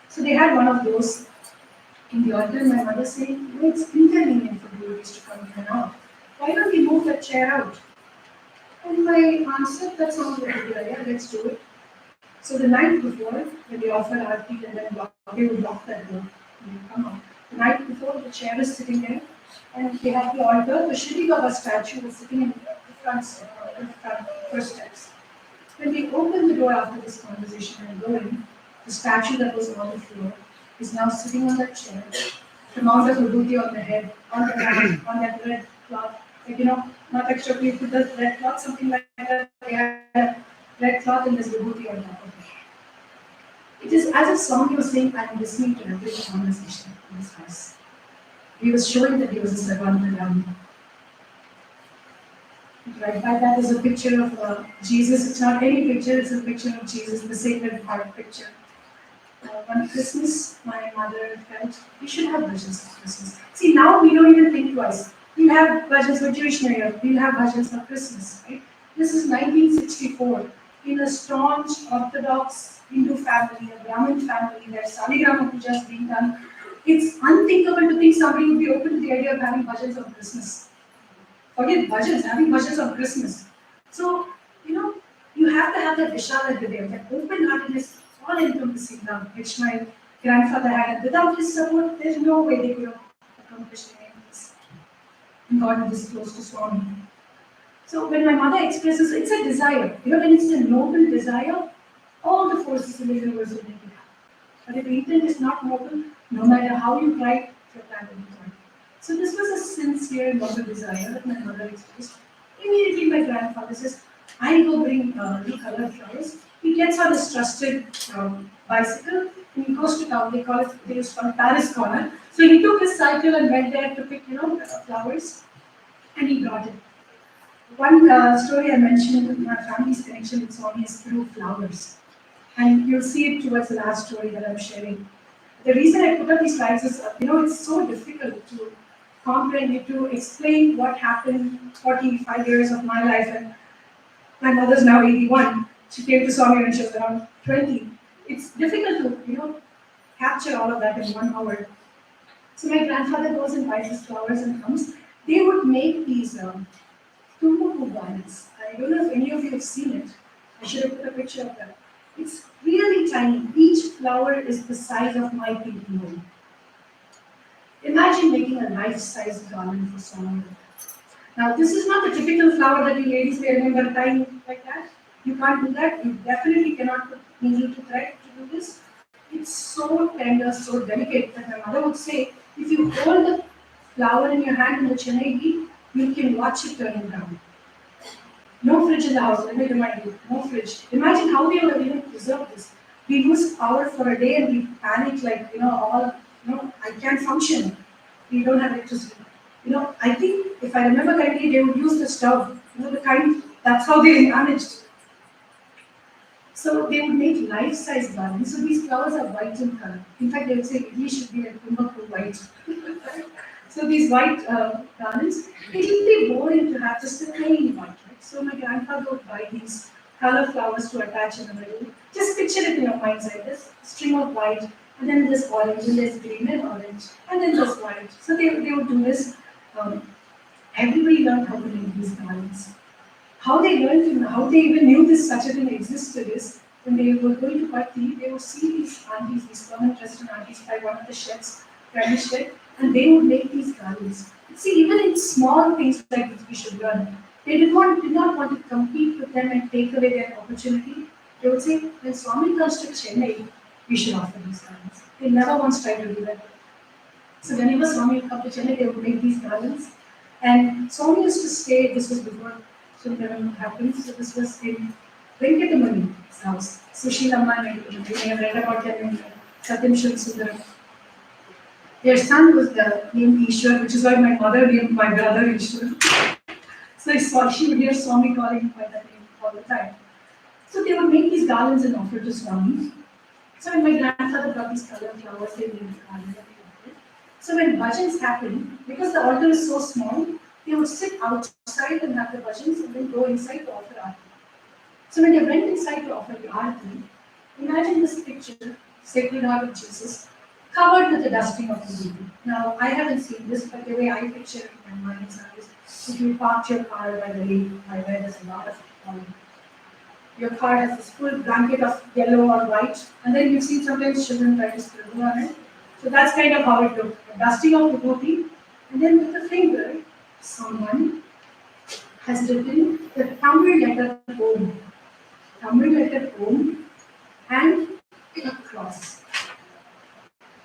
So they had one of those in the altar. My mother saying, it's inconvenient for devotees to come here now. Why don't we move that chair out? And my aunt said, that sounds like a good idea, let's do it. So the night before, when they offer aarti and then they would lock that door and they come out. The night before, the chair is sitting there and they have the altar. The Shri Baba statue was sitting in the front first steps. When we open the door after this conversation and go in, the statue that was on the floor is now sitting on that chair. The amount of vibhuti on the head, on the back, on that red cloth. Like, not extra, we put the red cloth, something like that. They had a red cloth and there's vibhuti on top of it. It is as if Swami was saying, I am listening to every conversation in this house. He was showing that he was a servant around. Right by that is a picture of Jesus. It's not any picture, it's a picture of Jesus, the Sacred Heart picture. One Christmas, my mother felt we should have bhajans for Christmas. See, now we don't even think twice. We'll have bhajans for Jewish New Year, we'll have bhajans for Christmas, right? This is 1964. In a staunch Orthodox Hindu family, a Brahmin family, where Saligrama Puja is being done, it's unthinkable to think somebody would be open to the idea of having bhajans on Christmas. Forget bhajans, having bhajans on Christmas. So, you have to have that Vishala Hridaya, that open-heartedness, all encompassing love, which my grandfather had. And without his support, there's no way they could have accomplished any of this and gotten this close to Swami. So when my mother expresses, it's a desire. When it's a noble desire, all the forces in the universe will make it happen. But if the intent is not noble, no matter how you try, your plan will be done. So this was a sincere, noble desire that my mother expressed. Immediately my grandfather says, I go bring the colored flowers. He gets on his trusted bicycle and he goes to town. They used to call Paris Corner. So he took his cycle and went there to pick, flowers, and he brought it. One story I mentioned in my family's connection with Swami is through flowers. And you'll see it towards the last story that I'm sharing. The reason I put up these slides is, it's so difficult to comprehend, to explain what happened 45 years of my life. And my mother's now 81. She came to Swami when she was around 20. It's difficult to, capture all of that in 1 hour. So my grandfather goes and buys his flowers and comes. They would make these Tumbuku garlands. I don't know if any of you have seen it. I should have put a picture of that. It's really tiny. Each flower is the size of my pinky toe. Imagine making a life-size garland for someone. Now, this is not the typical flower that you ladies may remember tying like that. You can't do that. You definitely cannot put needle to thread to do this. It's so tender, so delicate that my mother would say, if you hold the flower in your hand in the Chennai heat, you can watch it turning down. No fridge in the house, let me remind you, no fridge. Imagine how they would have even preserved this. We lose power for a day and we panic like, I can't function. We don't have electricity. I think, if I remember correctly, they would use the stove, that's how they managed. So they would make life-size garlands. So these flowers are white in color. In fact, they would say Italy should be a Kumbhaku white. So these white garlands, it will be boring to have just a plain white, right? So my grandfather would buy these color flowers to attach in the middle. Just picture it in your mind's eye, this string of white, and then this orange, and there's green and orange, and then this white. So they would do this. Everybody learned how to make these garlands. How they learned and how they even knew this such a thing existed is when they were going to Patti, they would see these aunties, these permanent resident aunties by one of the sheds, private shed, and they would make these garlands. See, even in small things like this we should learn. They did not want to compete with them and take away their opportunity. They would say, when Swami comes to Chennai, we should offer these garlands. They never once tried to do that. So whenever Swami would come to Chennai, they would make these garlands. And Swami used to stay, this was before Sundaram happened, so this was in Venkatamani's house. Sushilamma and Venkatamani. You may have read about them in Satyam Sundaram. Their son was named Ishwar, which is why my mother named my brother Ishwar. So she would hear Swami calling him by that name all the time. So they would make these garlands and offer to Swami. So when my grandfather brought these colored flowers, they made the garland and they offered. So when bhajans happened, because the altar is so small, they would sit outside and have the bhajans and then go inside to offer aarti. So when they went inside to offer the aarti, imagine this picture, Sacred Heart of Jesus, covered with the dusting of the baby. Now, I haven't seen this, but the way I picture it in my mind is if you park your car by the lake, by where there's a lot of oil, your car has this full blanket of yellow or white, and then you've seen sometimes children try to scribble on it. So that's kind of how it looked. A dusting of the booty, and then with the finger, someone has written the Tamil letter Om. Tamil letter Om and a cross.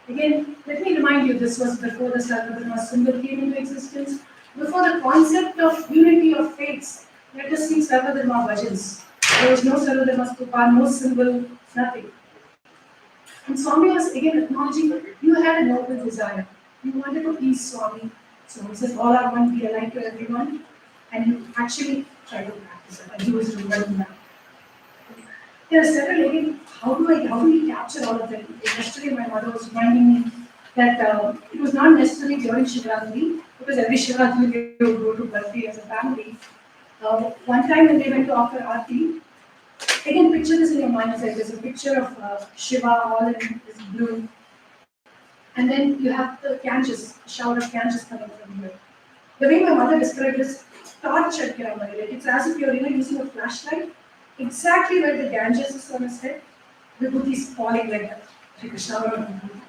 Again, let me remind you, this was before the Sarvadharma symbol came into existence, before the concept of unity of faiths. Let us sing Sarvadharma bhajans. There was no Sarvadharma stupa, no symbol, nothing. And Swami was again acknowledging that you had a noble desire. You wanted to please Swami. So he says, all are one, be alike to everyone. And you actually tried to practice it. And he was doing that. There are several again, how do we capture all of them? Yesterday my mother was reminding me that it was not necessarily during Shivratri, because every Shivratri they would go to Barfi as a family. One time when they went to offer Aarti, again picture this in your mind's eye, there's a picture of Shiva all in this blue. And then you have the Ganges, a shower of Ganges coming from here. The way my mother described this, torch at Kiramari, like it's as if you're using a flashlight. Exactly where the Ganges is on his head, Vibhuti is falling like that, like a shower of Vibhuti.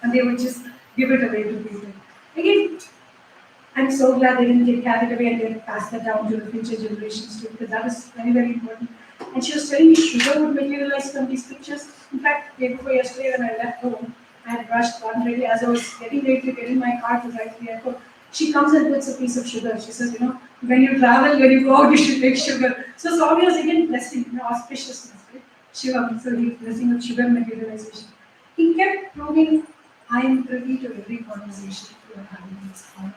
And they would just give it away to people. Again, I'm so glad they didn't get carried away and they passed that down to the future generations too, because that is very, very important. And she was telling me sugar would materialize from these pictures. In fact, day before yesterday when I left home, I had brushed one ready as I was getting ready to get in my car to drive to the airport. She comes and puts a piece of sugar. She says, when you travel, when you go out, you should take sugar. So Swami was again blessing, auspiciousness, right? Shiva, so he was blessing of sugar materialization. He kept proving, I am privy to every conversation you are having in this call.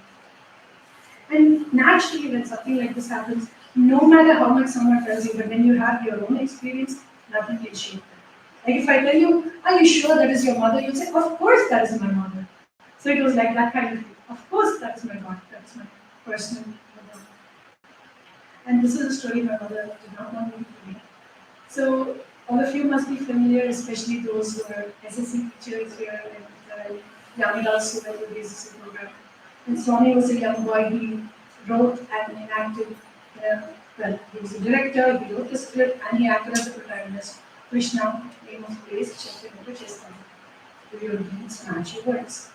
And naturally, when something like this happens, no matter how much someone tells you, but when you have your own experience, nothing can shake that. Like if I tell you, are you sure that is your mother? You'll say, of course that is my mother. So it was like that kind of thing. Of course that is my God, that's my personal mother. And this is a story my mother did not want me to read. So all of you must be familiar, especially those who are SSC teachers here and Yamidal Sugar with the SSC program. When Swami was a young boy, he wrote and enacted, well, he was a director, he wrote the script, and he acted as a protagonist. Krishna, name of place, Chaitanya Chestana. It's magic words.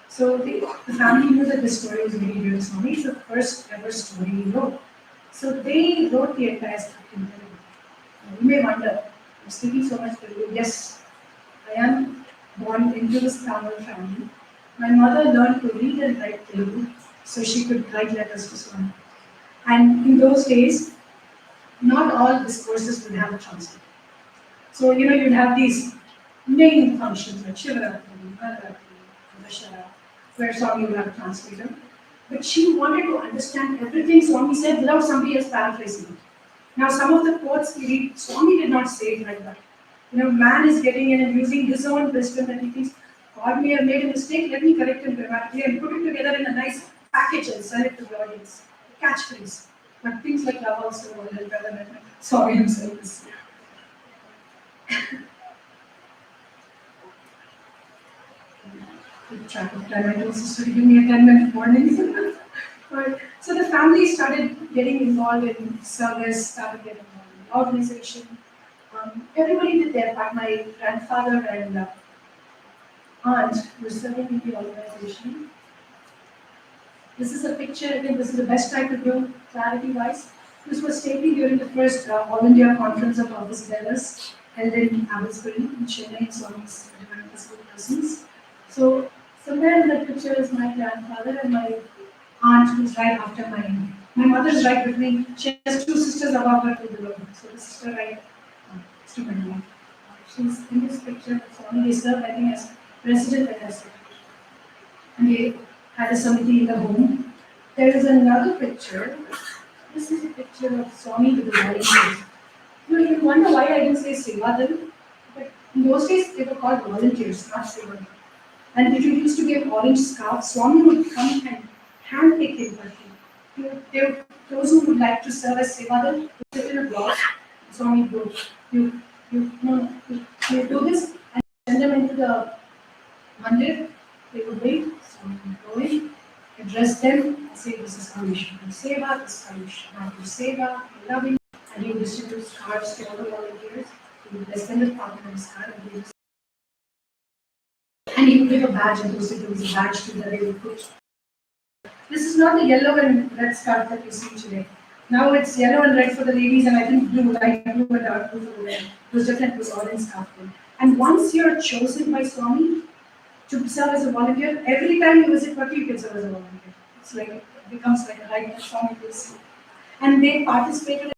So the family knew that this story was really dear to Swami. It's the first ever story he wrote. So they wrote the entire script in Telugu. You may wonder, I'm speaking so much Telugu. Yes, I am born into this Tamil family. My mother learned to read and write Telugu so she could write letters to Swami. And in those days, not all discourses would have a translator. So, you'd have these main functions like Shivaratri, Navaratri, Dashara, where Swami would have a translator. But she wanted to understand everything Swami said without somebody else paraphrasing it. Now, some of the quotes we read, Swami did not say it like that. Man is getting in and using his own wisdom and he thinks, God may have made a mistake, let me correct him grammatically and put it together in a nice package and sell it to the audience. A catchphrase. But things like love also will help better than Swami himself is. Keep track of time. I told sister to give me a 10-minute warning. Right. So the family started getting involved in service, started getting involved in organization. Everybody did their part. My grandfather and aunt were serving in the organization. This is a picture, I think this is the best I could do clarity-wise. This was taken during the first All India Conference of Office Bearers held in Abbotsbury in Chennai in Swami's divine physical presence. So somewhere in that picture is my grandfather and my aunt who's right after my mother's right between, she has two sisters above her to below her. So the sister right to my left. She's in this picture, Swami they served I think as president and as secretary. And they had a samiti in the home. There is another picture. This is a picture of Swami with the volunteers. You wonder why I didn't say Sevadal, but in those days they were called volunteers, not Sevadal. And it used to be an orange scarf. Swami would come and handpick it. Those who would like to serve as Sevadal would sit in a block. Swami would go, no, you do this and send them into the mandir. They would wait. Swami would go in, address them, and say, this is how you should do Seva, this is how you should not do Seva, be loving. And he would distribute scarves to all the volunteers. He would bless them with Papa and scarf, and he would give a badge, and those it was a badge to that they would put. This is not the yellow and red scarf that you see today. Now it's yellow and red for the ladies, and I think blue, light blue and dark blue for the men. It was different, it was orange scarf. And once you're chosen by Swami to serve as a volunteer, every time you visit Patti, you can serve as a volunteer. It's like, it becomes like a right that Swami will see. And they participated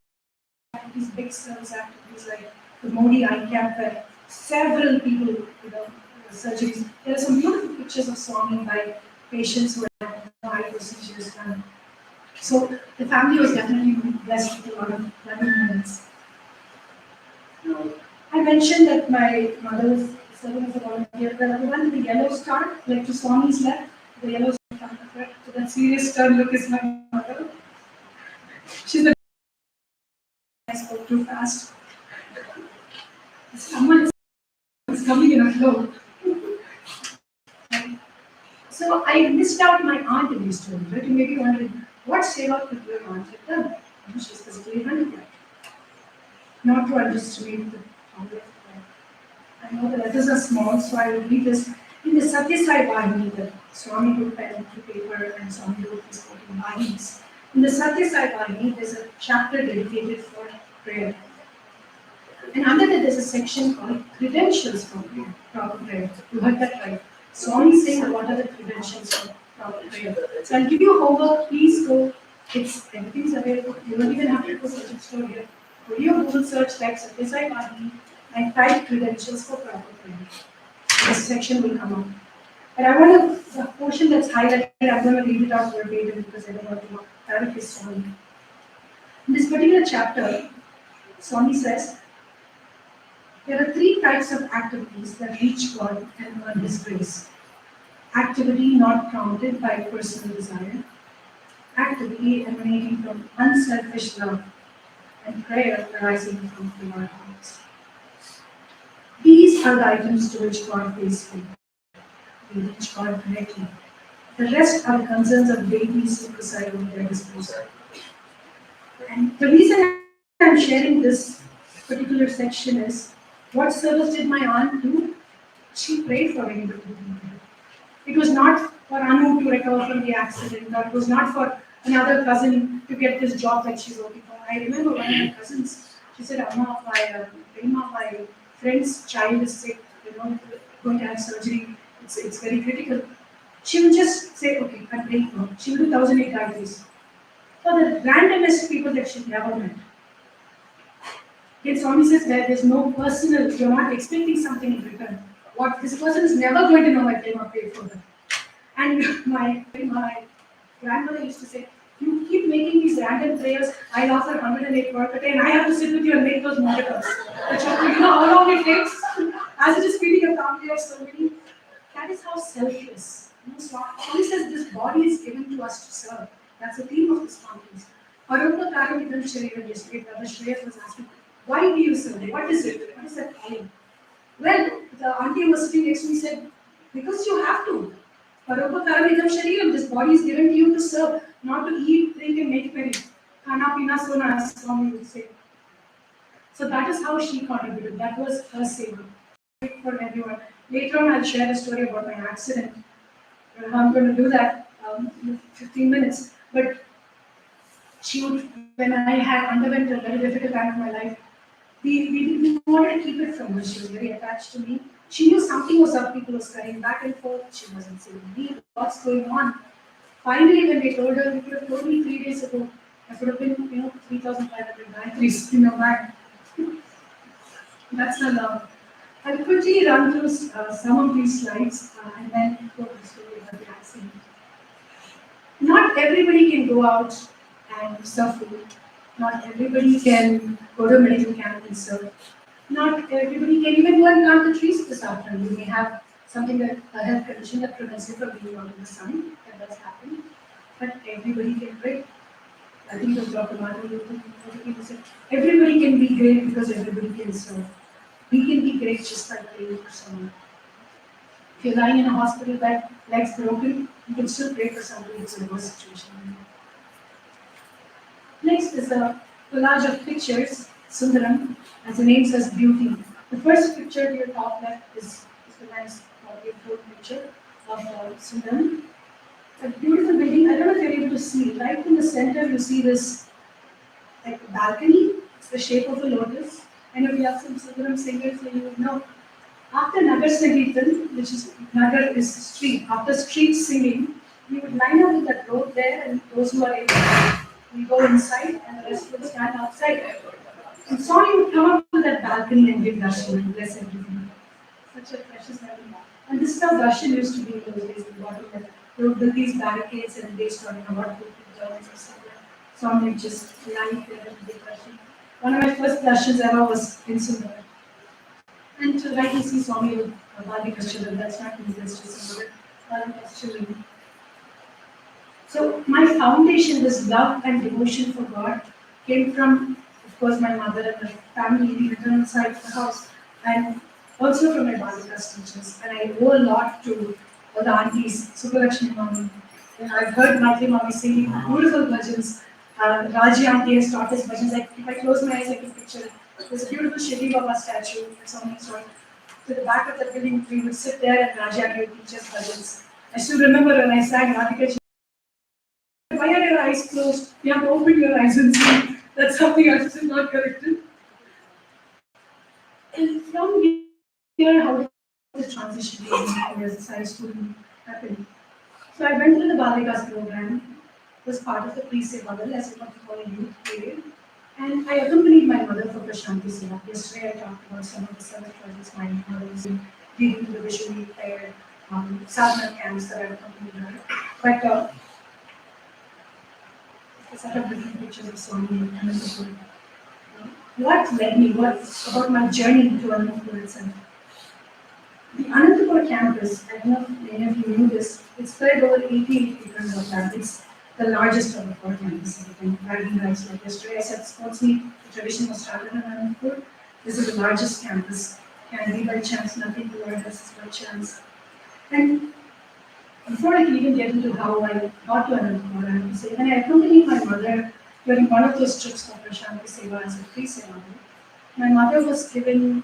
in these big service activities like the Modi Eye Camp, where several people, surgeries. There are some beautiful pictures of Swami by patients who had eye procedures done. So the family was definitely blessed with a lot of loving moments. I mentioned that my mother was serving as a volunteer. The one with the yellow star, like to Swami's left, the yellow star, so that serious stern look is my mother. She's the I spoke too fast. Someone is coming in a flow. So I missed out my aunt in this story, right? You may be wondering, what seva could your aunt have done? She's physically handicapped. Not to underestimate the power of God. I know the letters are small, so I will read this. In the Sathya Sai Bahini, the Swami wrote pen to paper and Swami wrote his 14 Bahinis. In the Sathya Sai Bahini, there's a chapter dedicated for prayer. And under that, there's a section called Credentials for Prayer, Proper Prayer. You heard that right. Swami saying what are the credentials for proper prayer. So I'll give you homework, please go. Everything's available. You don't even have to go search it store here. Go to your Google search, type Sathya Sai Bahini and type credentials for proper prayer. This section will come up. And I want the portion that's highlighted, I'm going to read it out verbatim because I don't want to paraphrase Swami. In this particular chapter, Swami says, there are three types of activities that reach God and earn His grace. Activity not prompted by personal desire, activity emanating from unselfish love, and prayer arising from pure hearts. These are the items to which God pays faith. We reach God directly. The rest are the concerns of deities who preside over their disposal. And the reason I'm sharing this particular section is, what service did my aunt do? She prayed for anybody. It was not for Anu to recover from the accident, or it was not for another cousin to get this job that she's working for. I remember one of my cousins, she said, Amma, my friend's child is sick, going to have surgery, it's very critical. She will just say, okay, I'm praying for her. She will do 1,008 Gayatris. For the randomest people that she's never met. Yet Swami says that there's no personal, you're not expecting something in return. What this person is never going to know I came up paid for them. And my grandmother used to say, you keep making these random prayers, I'll offer 108 work a day and I have to sit with you and make those miracles. But you know how long it takes? As it is feeding a family of so many. That is how selfless. Swami says this body is given to us to serve. That's the theme of this conference. Parupakaram idam shariram yesterday, Brother Shreyas was asking, why do you serve? What is it? What is that calling? Well, the auntie was sitting next to me said, because you have to. Parupakaram idam shariram, this body is given to you to serve, not to eat, drink and make merry. Khana pina sona, as Swami would say. So that is how she contributed. That was her seva for everyone. Later on, I'll share a story about my accident. I'm going to do that in 15 minutes. But she would, when I had underwent a very difficult time of my life, we wanted to keep it from her. She was very attached to me. She knew something was up. People were scurrying back and forth. She wasn't seeing me. What's going on? Finally, when they told her, you could have told me 3 days ago, I could have been, 3,500 Gayatris in your bag. That's her love. I'll quickly run through some of these slides and then go to the story about the accident. Not everybody can go out and serve food. Not everybody can go to medical camp and serve. Not everybody can even go and plant the trees this afternoon. You may have something that a health condition that prevents you from being out in the sun. That does happen. But everybody can pray. I think it was Dr. Martin Luther King who said, everybody can be great because everybody can serve. We can be great just by praying for someone. If you're lying in a hospital bed, legs broken, you can still pray for somebody who's in a worse situation. Next is a collage of pictures, Sundaram, as the name says, beauty. The first picture to your top left is the nice beautiful picture of Sundaram. A beautiful building. I don't know if you're able to see. Right in the center, you see this like a balcony. It's the shape of a lotus. And if you have some Sundaram singers, then you would know. After Nagar Sangeetam, which is Nagar is street, after street singing, you would line up with that road there, and those who are able will go inside, and the rest would stand outside. And Swami would come up to that balcony and give darshan and bless everything. Such a precious memory. And this is how darshan used to be in those days. They would build these barricades and based on what would be done or something. Swami would just lie there and give darshan. One of my first darshans ever was in Sundar. And to rightly see Swami with Balika's children, that's not me, that's just another Balika's children. So my foundation, this love and devotion for God, came from, of course, my mother and my family, the maternal side of the house, and also from my Balika's teachers. And I owe a lot to all the aunties, Subbalakshmi Mami. I've heard Maitri Mami singing beautiful bhajans. Raji auntie has taught us bhajans. Like, if I close my eyes, I can picture it. There's a beautiful Shri Baba statue at some sort. To the back of the building, we would sit there and Raji auntie would teach us bhajans. I still remember when I sang Radhika. Why are your eyes closed? You have to open your eyes and see. That's something I still not corrected. And from here, how did the transition as a science student happen? So I went through the Balikas program, was part of the pre-seva, as what we call a youth period. And I accompanied my mother for Prashanti Seva. Yesterday I talked about some of the service projects my mother was in, leading to the visually impaired sadhana camps that I accompanied her. But a set of different pictures of Swami and Anandapur. What led me, what about my journey to Anandapur itself? The Anandapur campus, I don't know if many of you knew this, it's spread over 80 acres of land. It's the largest of the four campuses. Bragging rights like yesterday, I said sports meet, the tradition was started in Anandapur. This is the largest campus. Can be by chance, nothing to learn, this is by chance. And before I can even get into how I got to Anandapur, I have to say, when I accompanied my mother during one of those trips for Prashanti Seva as a pre-seva, my mother was given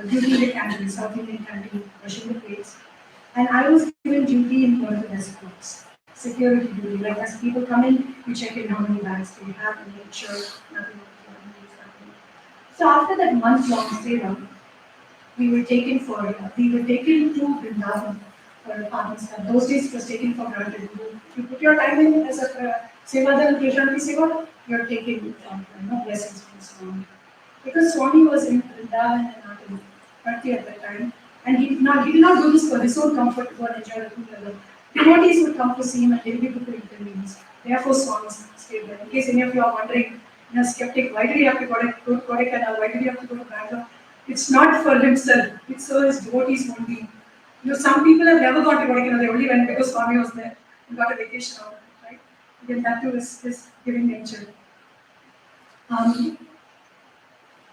duty in the canteen, South Indian canteen, washing the plates, and I was given duty in front of the desk box, security duty. Like as people come in, you check in how many bags they have and make sure nothing is happening. So after that month-long seva, we were taken to Vrindavan for a parents. Those days it was taken for granted. You put your time in as a Sevadhan and Prashanti Seva, you're taking blessings from Swami. Because Swami was in Vrindavan and not in Bhakti at that time, and he did not do this for his own comfort to enjoy the food level. Devotees would come to see him and he'll be to inconvenience. Therefore, Swami stayed there. In case any of you are wondering, skeptic, why did he have to go to Kodaikanal? Why did he have to go to Bangalore? It's not for himself. It's so his devotees won't be. Some people have never gone to Kodaikanal. They only went because Swami was there and got a vacation out of it, right? Again, that too is his giving nature.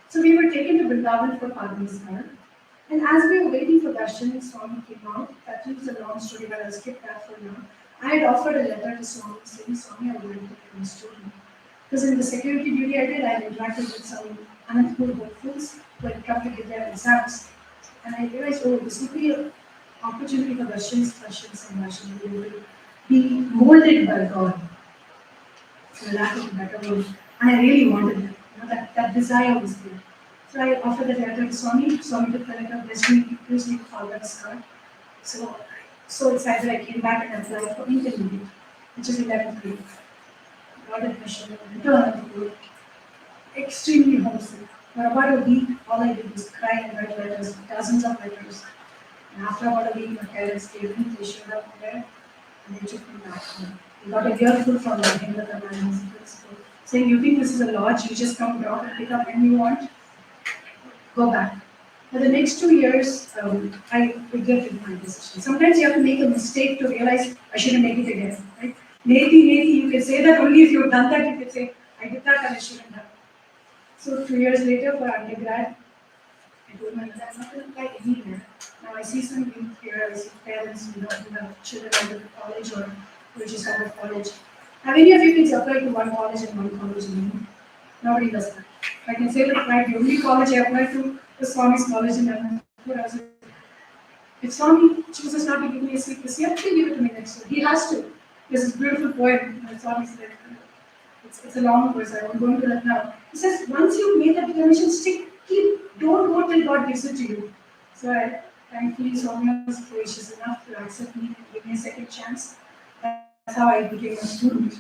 So we were taken to Vrindavan for Padmaskar. And as we were waiting for darshan, Swami came out. That was a long story, but I'll skip that for now. I had offered a letter to Swami saying, Swami, I would like to become a student. Because in the security duty I did, I interacted with some Anandapur hopefuls who had come to give their exams. And I realized, oh, this would be an opportunity for Russians and Russians to be molded by God. For lack of a better word. And I really wanted that. That desire was there. So I offered the letter to Swami. Swami took the letter, blessed me, used me to follow the card. So excited I came back and applied for intermediate, which is 11th grade. Got admission, returned to work. Extremely homesick. For about a week, all I did was cry and write letters, dozens of letters. And after about a week, my parents gave me, they showed up there, and they took me back home. We got a earful from the Himmatha man, his principal. saying, you think this is a lodge, you just come down and pick up when you want, go back. For the next 2 years, I regretted my decision. Sometimes you have to make a mistake to realize I shouldn't make it again. Right? Maybe, you can say that only if you've done that, you can say, I did that and I shouldn't have. So 2 years later for undergrad, I told my mother, I'm not going to apply anywhere. Now I see some youth here, I see parents who have children out of college or who are just out of college. Have any of you kids applied to one college and one college only? Nobody does that. I can say that right, the only college I applied to was Swami's college in Anantapur. I was like, if Swami chooses not to give me a seat this year, he'll give it to me next year. He has to. There's this beautiful poem that Swami said. It's a long verse, I won't go into that now. He says, once you've made that determination, don't go till God gives it to you. So thankfully, Swami was gracious enough to accept me and give me a second chance. That's how I became a student.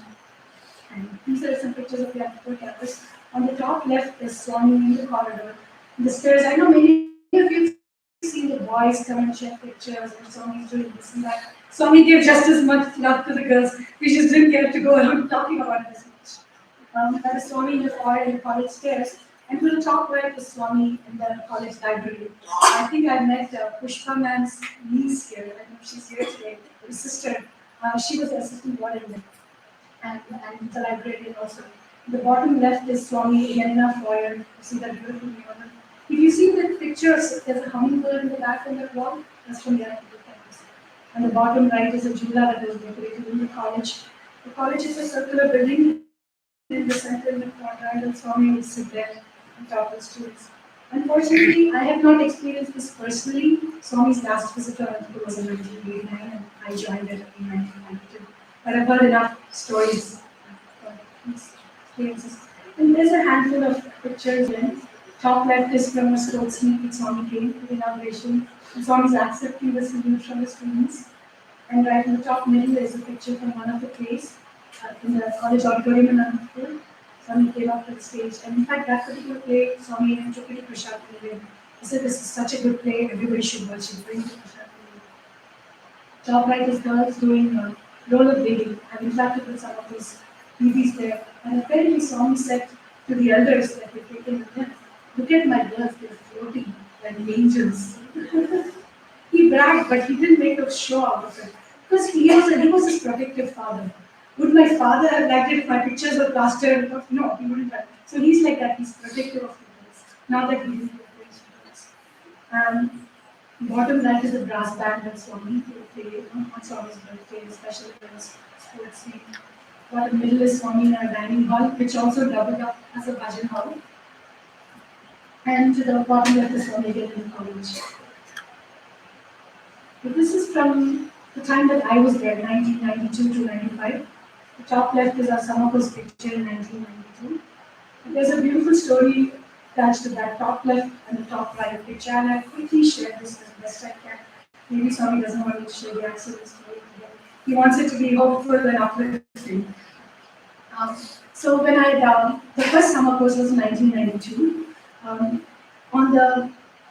And these are some pictures of the Anantapur campus. On the top left is Swami in the corridor. The stairs, I know many of you have seen the boys come and check pictures and Swami's doing this and that. Swami gave just as much love to the girls. We just didn't get to go around talking about it as much. That is Swami in the foyer in the college stairs. And to the top right is Swami in the college library. I think I met Pushpa Man's niece here. I know she's here today, his sister. She was the assistant warden there. And the librarian also. The bottom left is Swami again in our foyer. You see that beautiful mural. If you see the pictures, there's a hummingbird in the back of that wall. That's from the Anantapur campus. And the bottom right is a jhula that was decorated in the college. The college is a circular building in the center in the quadrant, and Swami would sit there and talk with students. Unfortunately, I have not experienced this personally. Swami's last visit to Anantapur was in 1989, and I joined it in 1992. But I've heard enough stories of these experiences. And there's a handful of pictures in. Top left is from a sports meet with Swami came to the inauguration. And Swami's accepting the salute from the students. And right in the top middle is a picture from one of the plays in the college auditorium in Anantapur. Swami came up to the stage. And in fact, that particular play, Swami even took it to Prashad. He said, this is such a good play, everybody should watch it. Bring it to Prashad. Top right is girls doing rollerblading. I've interacted with some of those babies there. And apparently Swami said to the elders that were taken with him, look at my girls, they're floating like angels. He bragged, but he didn't make a show out of it. Because he was his protective father. Would my father have liked it if my pictures were plastered? No, he wouldn't have. So he's like that, he's protective of the girls. Now that he didn't girls. Bottom right is the brass band that Swami will play on Swami's birthday, especially for the sports scene. Bottom middle is Swami in our dining hall, which also doubled up as a bhajan hall. And to the bottom left is Swami again in the college. So this is from the time that I was there, 1992 to 95. The top left is our summer course picture in 1992. And there's a beautiful story attached to that top left and the top right picture, and I quickly shared this as best I can. Maybe Swami doesn't want me to share the actual story today. He wants it to be hopeful and uplifting. So when the first summer course was in 1992.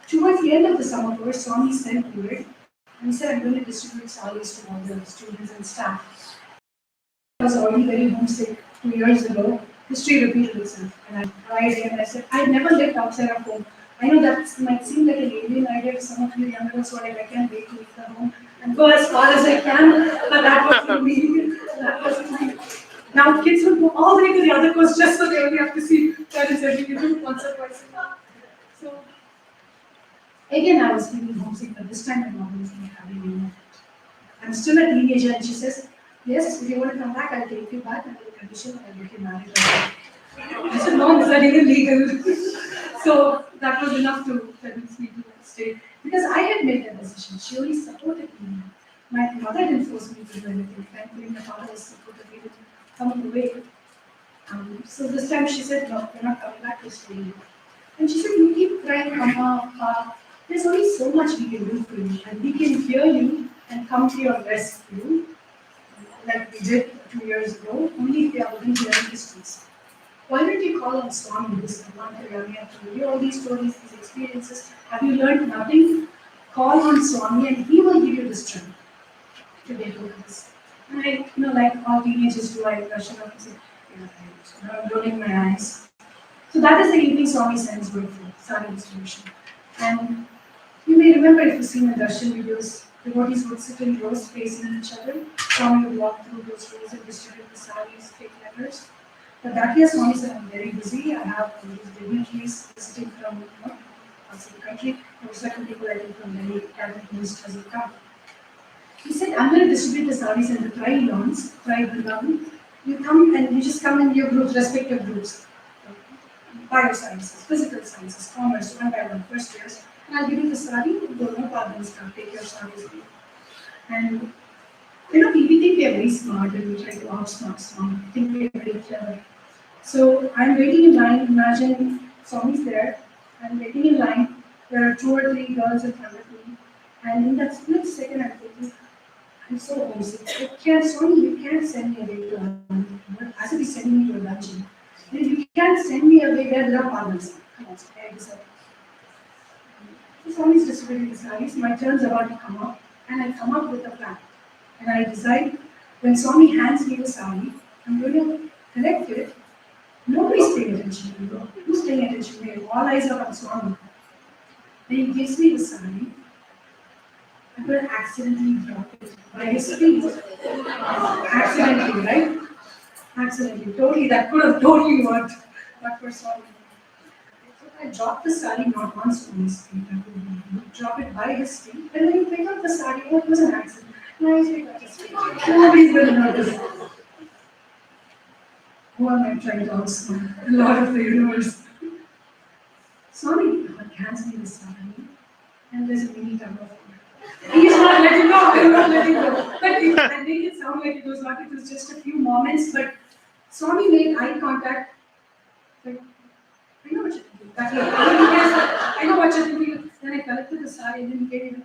Towards the end of the summer course, Swami sent word, and he said, I'm going to distribute saris to all the students and staff. I was already very homesick 2 years ago. History repeated itself, and I cried and I said, I've never lived outside of home. I know that might seem like an alien idea to some of you young girls who are like, I can't wait to leave the home and go as far as I can, but that wasn't me. That wasn't me. Now kids will go all the way to the other coast just so they only have to see parents every year once or twice a month. So again, I was feeling homesick, but this time my mom was not having me. I'm still a teenager, and she says, yes, if you want to come back, I'll take you back under the condition that I'll get you married. I said, no, is that even legal? So that was enough to convince me to stay. Because I had made that decision. She only supported me. My mother didn't force me to do anything. Thankfully, my father was supportive. He didn't come away. So this time she said, no, you're not coming back to stay. And she said, you keep crying, Mama. There's only so much we can do for you. And we can hear you and come to your rescue, like we did 2 years ago, only if we are within hearing distance. Why don't you call on Swami, this Bhagwan Yami, to hear all these stories, these experiences? Have you learned nothing? Call on Swami and he will give you the strength to get over this. And I, like all teenagers do, I brush it up and say, I'm rolling my eyes. So that is the evening Swami sends me for Sari distribution. And you may remember if you've seen the darshan videos, devotees would sit in rows facing each other. Swami would walk through those rows and distribute the saris, fake letters. But that year Swami said, I'm very busy. I have these dignitaries visiting from parts of the country. There were certain people I think from many cabinet ministers will come. He said, I'm going to distribute the saris in the tri-lawns, tri-Vrindavan. You come and you just come in your groups, respective groups. Biosciences, physical sciences, commerce, one by one, first years. And I'll give you the sari, go no problem, start, take your saris. And we think we are very smart and we try to outsmart smart, think we are very clever. So I'm waiting in line, imagine Swami's there, I'm waiting in line, there are 2 or 3 girls in front of me, and in that split second I'm thinking, I'm so homesick. Swami, you can't send me away to a as if he's sending me to a dungeon. You can't send me away where there are partners. Come on, I deserve. So Swami's distributing the saris, my turn's about to come up, and I come up with a plan. And I decide, when Swami hands me the sari, I'm going to collect it. Nobody's paying attention to me. Who's paying attention to me? All eyes are on Swami. Then he gives me the sari. I'm going to accidentally drop it by his feet. Accidentally, right? Accidentally. Totally, that could have totally worked. But for Swami. So I dropped the sari not once on his feet. I would drop it by his feet. And then you pick up the sari. Oh, it was an accident. No, I pick up his feet. Nobody's going to notice. Who am I trying to outsmart? The Lord of the universe. Swami hands me the sari, and there's a mini tug of war. He's not letting go, I'm not letting go. But I make it sound like it was not, it was just a few moments, but Swami made eye contact. Like, I know what you're thinking. I know what you're thinking. Then I collected the sari and then he gave me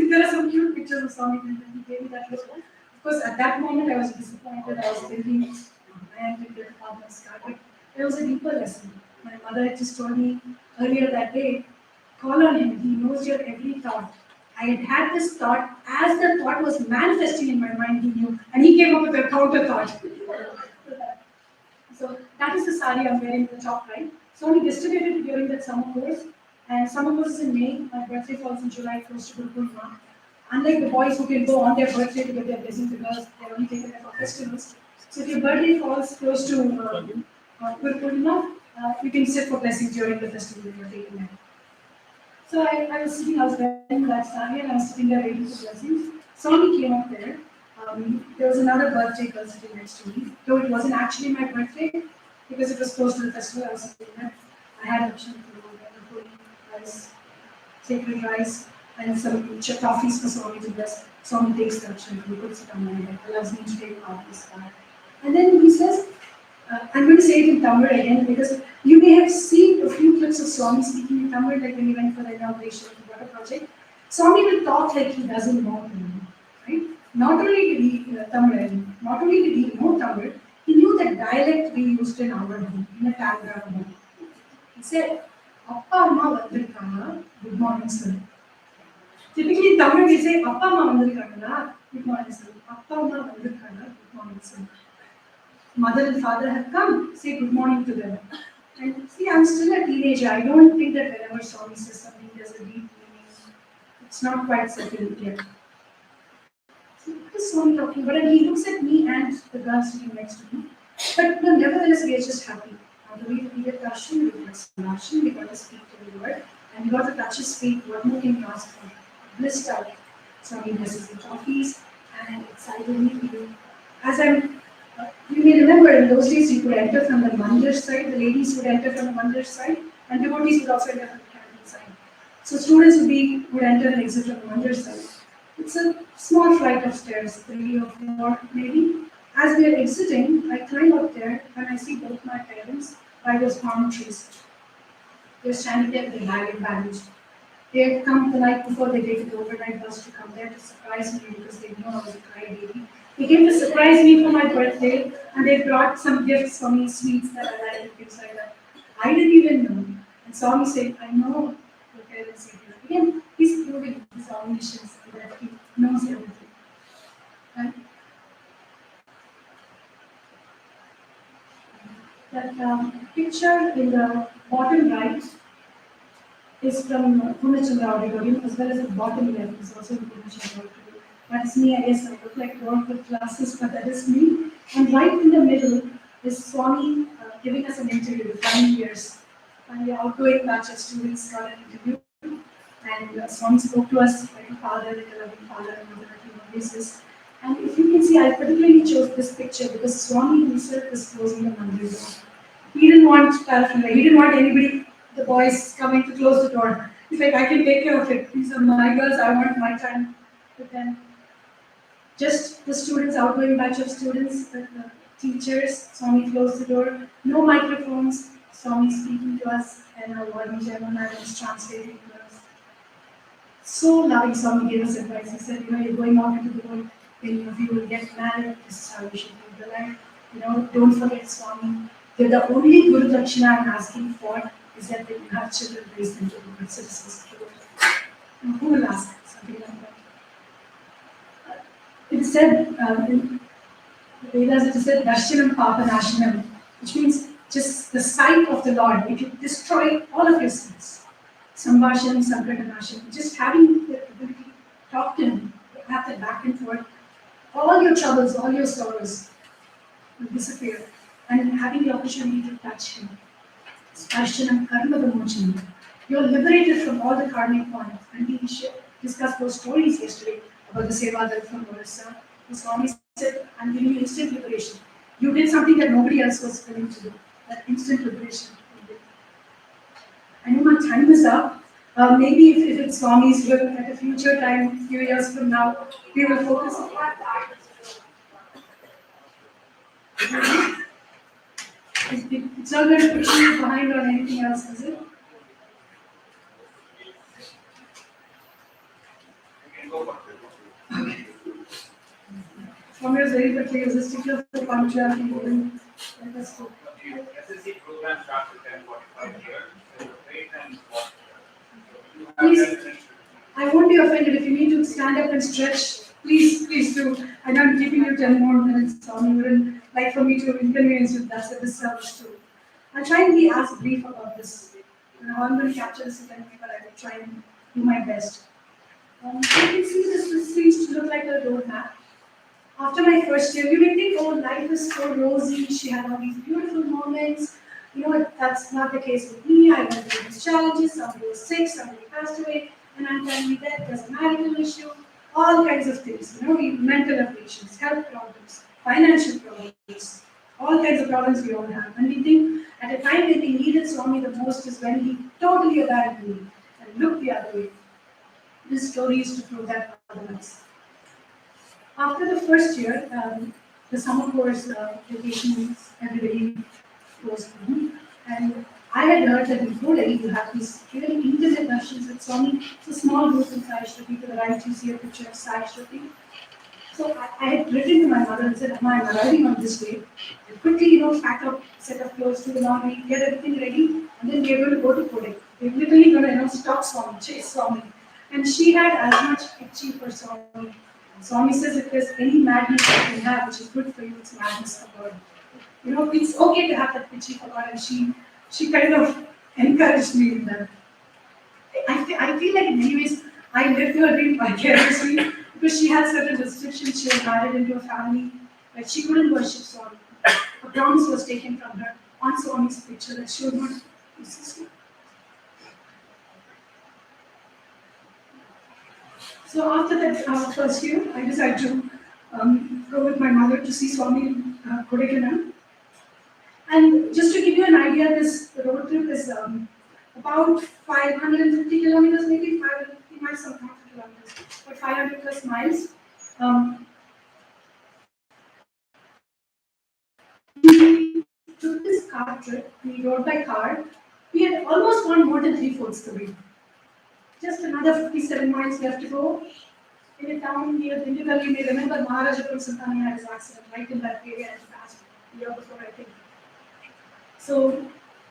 there are some cute pictures of Swami and then he gave me that look. Of course, at that moment I was disappointed. I was thinking, I am to get a father's card. But there was a deeper lesson. My mother had just told me earlier that day, call on him. He knows your every thought. I had had this thought. As the thought was manifesting in my mind, he knew. And he came up with a counter thought. So that is the sari I'm wearing in the top right. So we distributed it during that summer course. And summer course is in May. My birthday falls in July, close to Guru Purnima. Unlike the boys who can go on their birthday to get their blessing, because they're only taken there for festivals. So if your birthday falls close to Guru Purnima, you can sit for blessings during the festival that you're taking there. So I was wearing that sari and I was sitting there waiting for blessings. Swami came up there. There was another birthday girl sitting next to me. Though it wasn't actually my birthday, because it was close to the festival, I was sitting there. I had a holy rice, sacred rice, and some toffees for Swami to bless. Swami takes that and he puts it on my head, allows me to take part in this card. And then he says, I'm going to say it in Tamil again because you may have seen a few clips of Swami speaking in Tamil, like when he went for the inauguration of the water project. Swami will talk like he doesn't know Tamil, right? Not only did he know Tamil, he knew the dialect we used in our home, in a Tangra home. He said, Appa Amma vandirukanga, good morning sir. Typically in Tamil we say, Appa Amma vandirukanga, good morning sir. Appa Amma vandirukanga, good morning sir. Mother and father have come, say good morning to them. And see, I'm still a teenager. I don't think that whenever Swami says something, there's a deep meaning. It's not quite settled yet. So what is Swami talking about? And he looks at me and the girl sitting next to me. But no, nevertheless, we are just happy. On the way to get darshan, we got some darshan, we got to speak to the Lord, and we got to touch his feet. What more can you ask for? Blissed out. Swami blesses the toffees, and excitedly, as you may remember in those days you could enter from the mandir side, the ladies would enter from the mandir side, and devotees would also enter from the canteen side. So students would enter and exit from the mandir side. It's a small flight of stairs, 3 or 4 maybe. As we are exiting, I climb up there and I see both my parents by those palm trees. They're standing there with their bag and baggage. They had come the night before they take the overnight bus to come there to surprise me because they knew I was a cry baby. They came to surprise me for my birthday and they brought some gifts for me, sweets that I like and things like that. I didn't even know. And Swami said, I know your parents are here. Again, he's proving his omniscience and that he knows everything. Right? That picture in the bottom right is from Purnachandra Auditorium, as well as the bottom left is also in Purnachandra Auditorium. That's me, I guess I look like one with glasses, but that is me. And right in the middle is Swami giving us an interview, the final years. And the outgoing batch of students got an interview. And Swami spoke to us like a father, like a loving father, and on a regular basis. And if you can see, I particularly chose this picture because Swami himself was closing the mandir door. He didn't want paraphernalia. He didn't want anybody, the boys, coming to close the door. He's like, I can take care of it. These are my girls. I want my time with them. Just the students, outgoing batch of students, the teachers. Swami closed the door. No microphones. Swami speaking to us, and our warden Chairman was translating to us. So loving. Swami gave us advice. He said, you're going out into the world. Many of you will get married. This is how you should live the life. Don't forget Swami. The only Guru Dakshina I'm asking for is that you have children raised them to be good citizens. Who will ask something like that? It is said in the Vedas, it is said Darshanam Papanashanam, which means just the sight of the Lord. It will destroy all of your sins. Sambhashanam, Sankatanashanam, just having the ability to talk to Him, have that back and forth, all your troubles, all your sorrows will disappear. And having the opportunity to touch Him. Sparshanam karma vimochanam. You're liberated from all the karmic points. And we discussed those stories yesterday about the Sevadar from Orissa. The Swami said, I'm giving you instant liberation. You did something that nobody else was willing to do. That instant liberation. I know my time is up. Maybe if it's Swami's will, at a future time, few years from now, we will focus on that. It's not going to put you behind on anything else, is it? Okay. Swami was very quickly as a stickler for punctuality. Let us go. The SSC program starts at 10:45 here. So wait and watch. Please, I won't be offended if you need to stand up and stretch. Please do. I'm not giving you 10 more minutes. Swami wouldn't like for me to inconvenience you. That's a disservice too. I'll try and be as brief about this. I'm going to capture this event, but I will try and do my best. You can see this seems to look like a roadmap. After my first year, you may think, oh, life is so rosy. She had all these beautiful moments. That's not the case with me. I went through these challenges. Somebody was sick, somebody passed away, and I'm telling you that there's a marital issue, all kinds of things. Mental afflictions, health problems, financial problems, all kinds of problems we all have. And we think at a time when we needed Swami the most is when he totally abandoned me and looked the other way. This story is to prove that otherwise. After the first year, the summer course vacations, everybody goes home. And I had heard that before Delhi, you have these really intimate darshan with Swami. It's a small group in Sai Shruti. To the right, you see a picture of Sai Shruti. So I had written to my mother and said, Amma, I'm arriving on this day. Quickly, pack up, set up clothes to the laundry, get everything ready, and then we are going to go to Kodak. We're literally going to, stalk Swami, chase Swami. And she had as much itchy for Swami. Swami says if there's any madness that you have, which is good for you, it's madness for God. It's okay to have that itchy for God, and she kind of encouraged me in that. I feel like in many ways I lived her dream vicariously because she had certain restrictions. She was married into a family where she couldn't worship Swami. A promise was taken from her on Swami's picture that she would not resist. So after that first year, I decided to go with my mother to see Swami in Kodaikanal. And just to give you an idea, this road trip is about 550 kilometers, maybe 550 miles, some 100 kilometers, but 500 plus miles. We took this car trip, we rode by car. We had almost gone more than 3/4 the way. Just another 57 miles left to go. In a town near Dindigul, you may remember Maharajapuram Sultani had his accident right in that area and passed a year before, I think. So,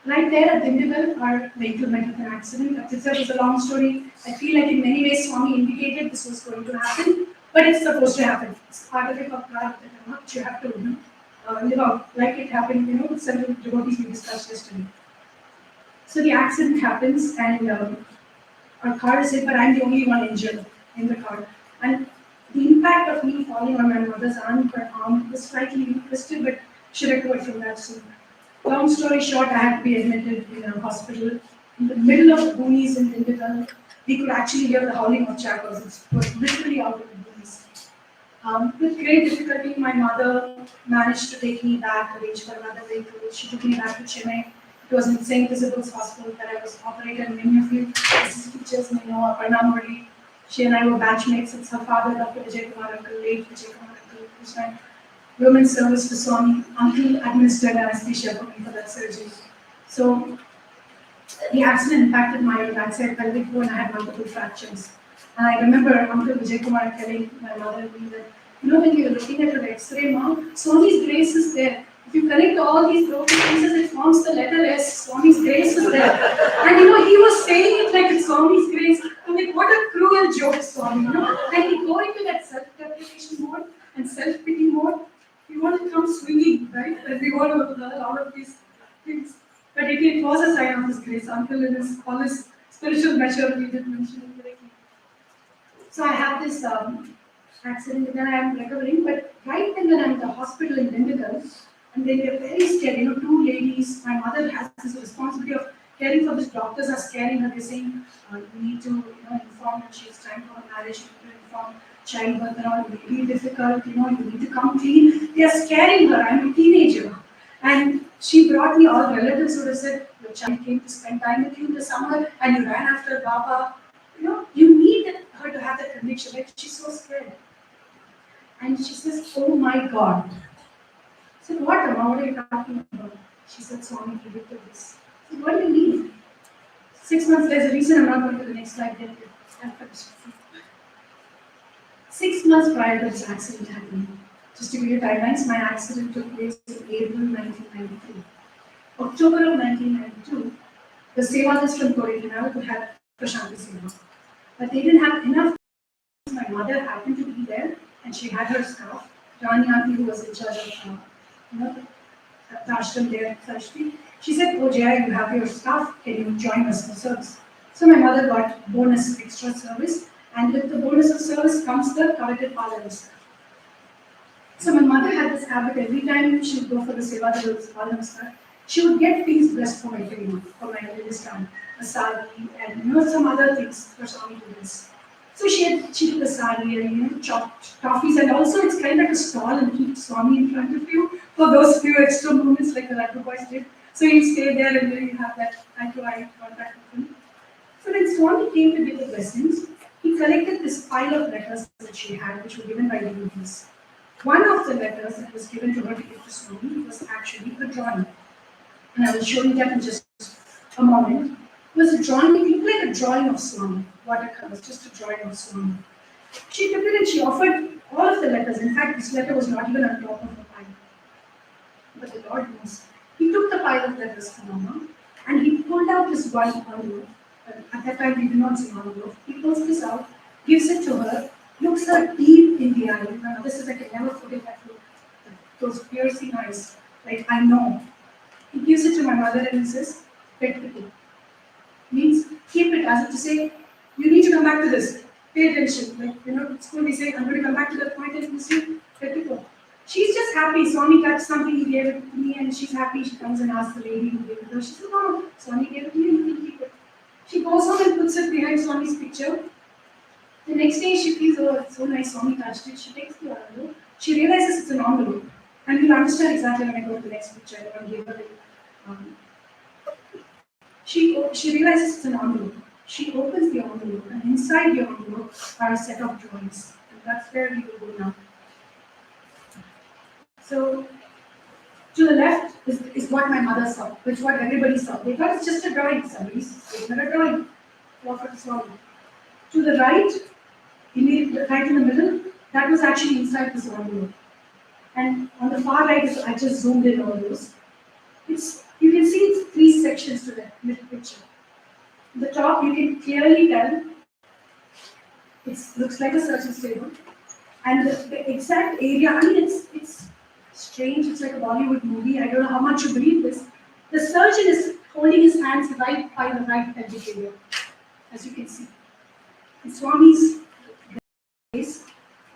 right there at Dindigul, our vehicle met with an accident. That itself is a long story. I feel like in many ways Swami indicated this was going to happen, but it's supposed to happen. It's part of the Prarabdha, which you have to know. like it happened, several devotees we discussed yesterday. So the accident happens, and our car is hit, but I'm the only one injured in the car. And the impact of me falling on my mother's arm, her arm was slightly twisted, but she recovered from that soon. Long story short, I had to be admitted in a hospital in the middle of the boonies in Dindigal. We could actually hear the howling of jackals. It was literally out of the boonies. With great difficulty, my mother managed to take me back, arrange for another vehicle. She took me back to Chennai. It was in St. Isabel's Hospital that I was operated. Many of you, as teachers may know, Aparna Murli. She and I were batchmates. It's her father, Dr. Vijay Kumar Uncle, late Vijay Kumar Uncle, who's my women's service to Swami. Uncle administered anesthesia for me for that surgery. So the accident impacted my backside pelvic bone. I had multiple fractures. And I remember Uncle Vijay Kumar telling my mother and me that, when you're looking at your X-ray, mom, Swami's grace is there. If you connect all these broken pieces, it forms the letter S. Swami's grace is there. And he was saying it like it's Swami's grace. I'm like, what a cruel joke, Swami, And we go into that self-deprecation mode and self-pity mode. We want to come swinging, right? And we want to learn all of these things. But it was a sign of His grace. Uncle in all his spiritual maturity did mention it correctly. So I have this accident and then I am recovering. But right then when I'm in the hospital in Dindigal, and they were very scared, two ladies, my mother has this responsibility of caring for this. Doctors are scaring her. They're saying, you need to inform that she's time for her marriage, you need to inform childbirth and all, it may be difficult, you need to come clean. They are scaring her. I'm a teenager. And she brought me all relatives who have said, your child came to spend time with you in the summer and you ran after Baba. You need her to have that conviction. Like, she's so scared. And she says, oh my God. I said, what, Amma? What are you talking about? She said, Swami predicted this. I said, what do you mean? 6 months, there's a reason I'm not going to the next slide. 6 months prior to this accident happening. Just to give you timelines, my accident took place in April 1993. October of 1992, the Sevadars from Kodaikanal would have Prashanti Seva. But they didn't have enough. My mother happened to be there and she had her staff. Rani Aunty, who was in charge of the ashram there at Sarashti, she said, oh Jaya, you have your staff, can you join us for service? So my mother got bonus extra service, and with the bonus of service comes the coveted Palanam. So my mother had this habit, every time she would go for the Seva, there was Palanam, she would get things blessed for my family, for my eldest son, a sari, and some other things for Swami to bless. So she took a sari and chopped toffees, and also it's kind of like a stall and keep Swami in front of you for those few extra moments like the Radha boys did. So you stay there and then you have that eye-to-eye contact with him. So when Swami came to give the blessings, he collected this pile of letters that she had, which were given by devotees. One of the letters that was given to her to give to Swami was actually a drawing. And I will show you that in just a moment. It was a drawing, it looked like a drawing of Swami, watercolors, just a drawing of Swami. She took it and she offered all of the letters. In fact, this letter was not even on top of the pile. But the Lord knows. He took the pile of letters from Mama and he pulled out this one envelope. At that time, we did not see envelope. He pulls this out, gives it to her, looks her deep in the eye. Now, this is, I can never forget that look. Those piercing eyes. Like, I know. He gives it to my mother and he says, pet it. Means keep it, as if to say, you need to come back to this. Pay attention. Like, at school we say, I'm going to come back to that point and you see, pet it. She's just happy. Swami touched something, he gave it to me, and she's happy. She comes and asks the lady who gave it to her. She said, no, Swami gave it to you, you can keep it. She goes home and puts it behind Swami's picture. The next day she feels, oh, it's so nice, Swami touched it. She takes the envelope. She realizes it's an envelope. And you'll understand exactly when I go to the next picture. I don't give her she realizes it's an envelope. She opens the envelope, and inside the envelope are a set of drawings. And that's where we will go now. So, to the left is what my mother saw, which is what everybody saw. They thought it's just a drawing, somebody's taken a drawing. Offered to Swami. To the right, right in the middle, that was actually inside this envelope. And on the far right, I just zoomed in all those. You can see it's 3 sections to that little picture. The top, you can clearly tell, it looks like a surgeon's table. And the exact area, I mean, it's strange. It's like a Bollywood movie. I don't know how much you believe this. The surgeon is holding his hands right by the right pelvic area, as you can see. And Swami's face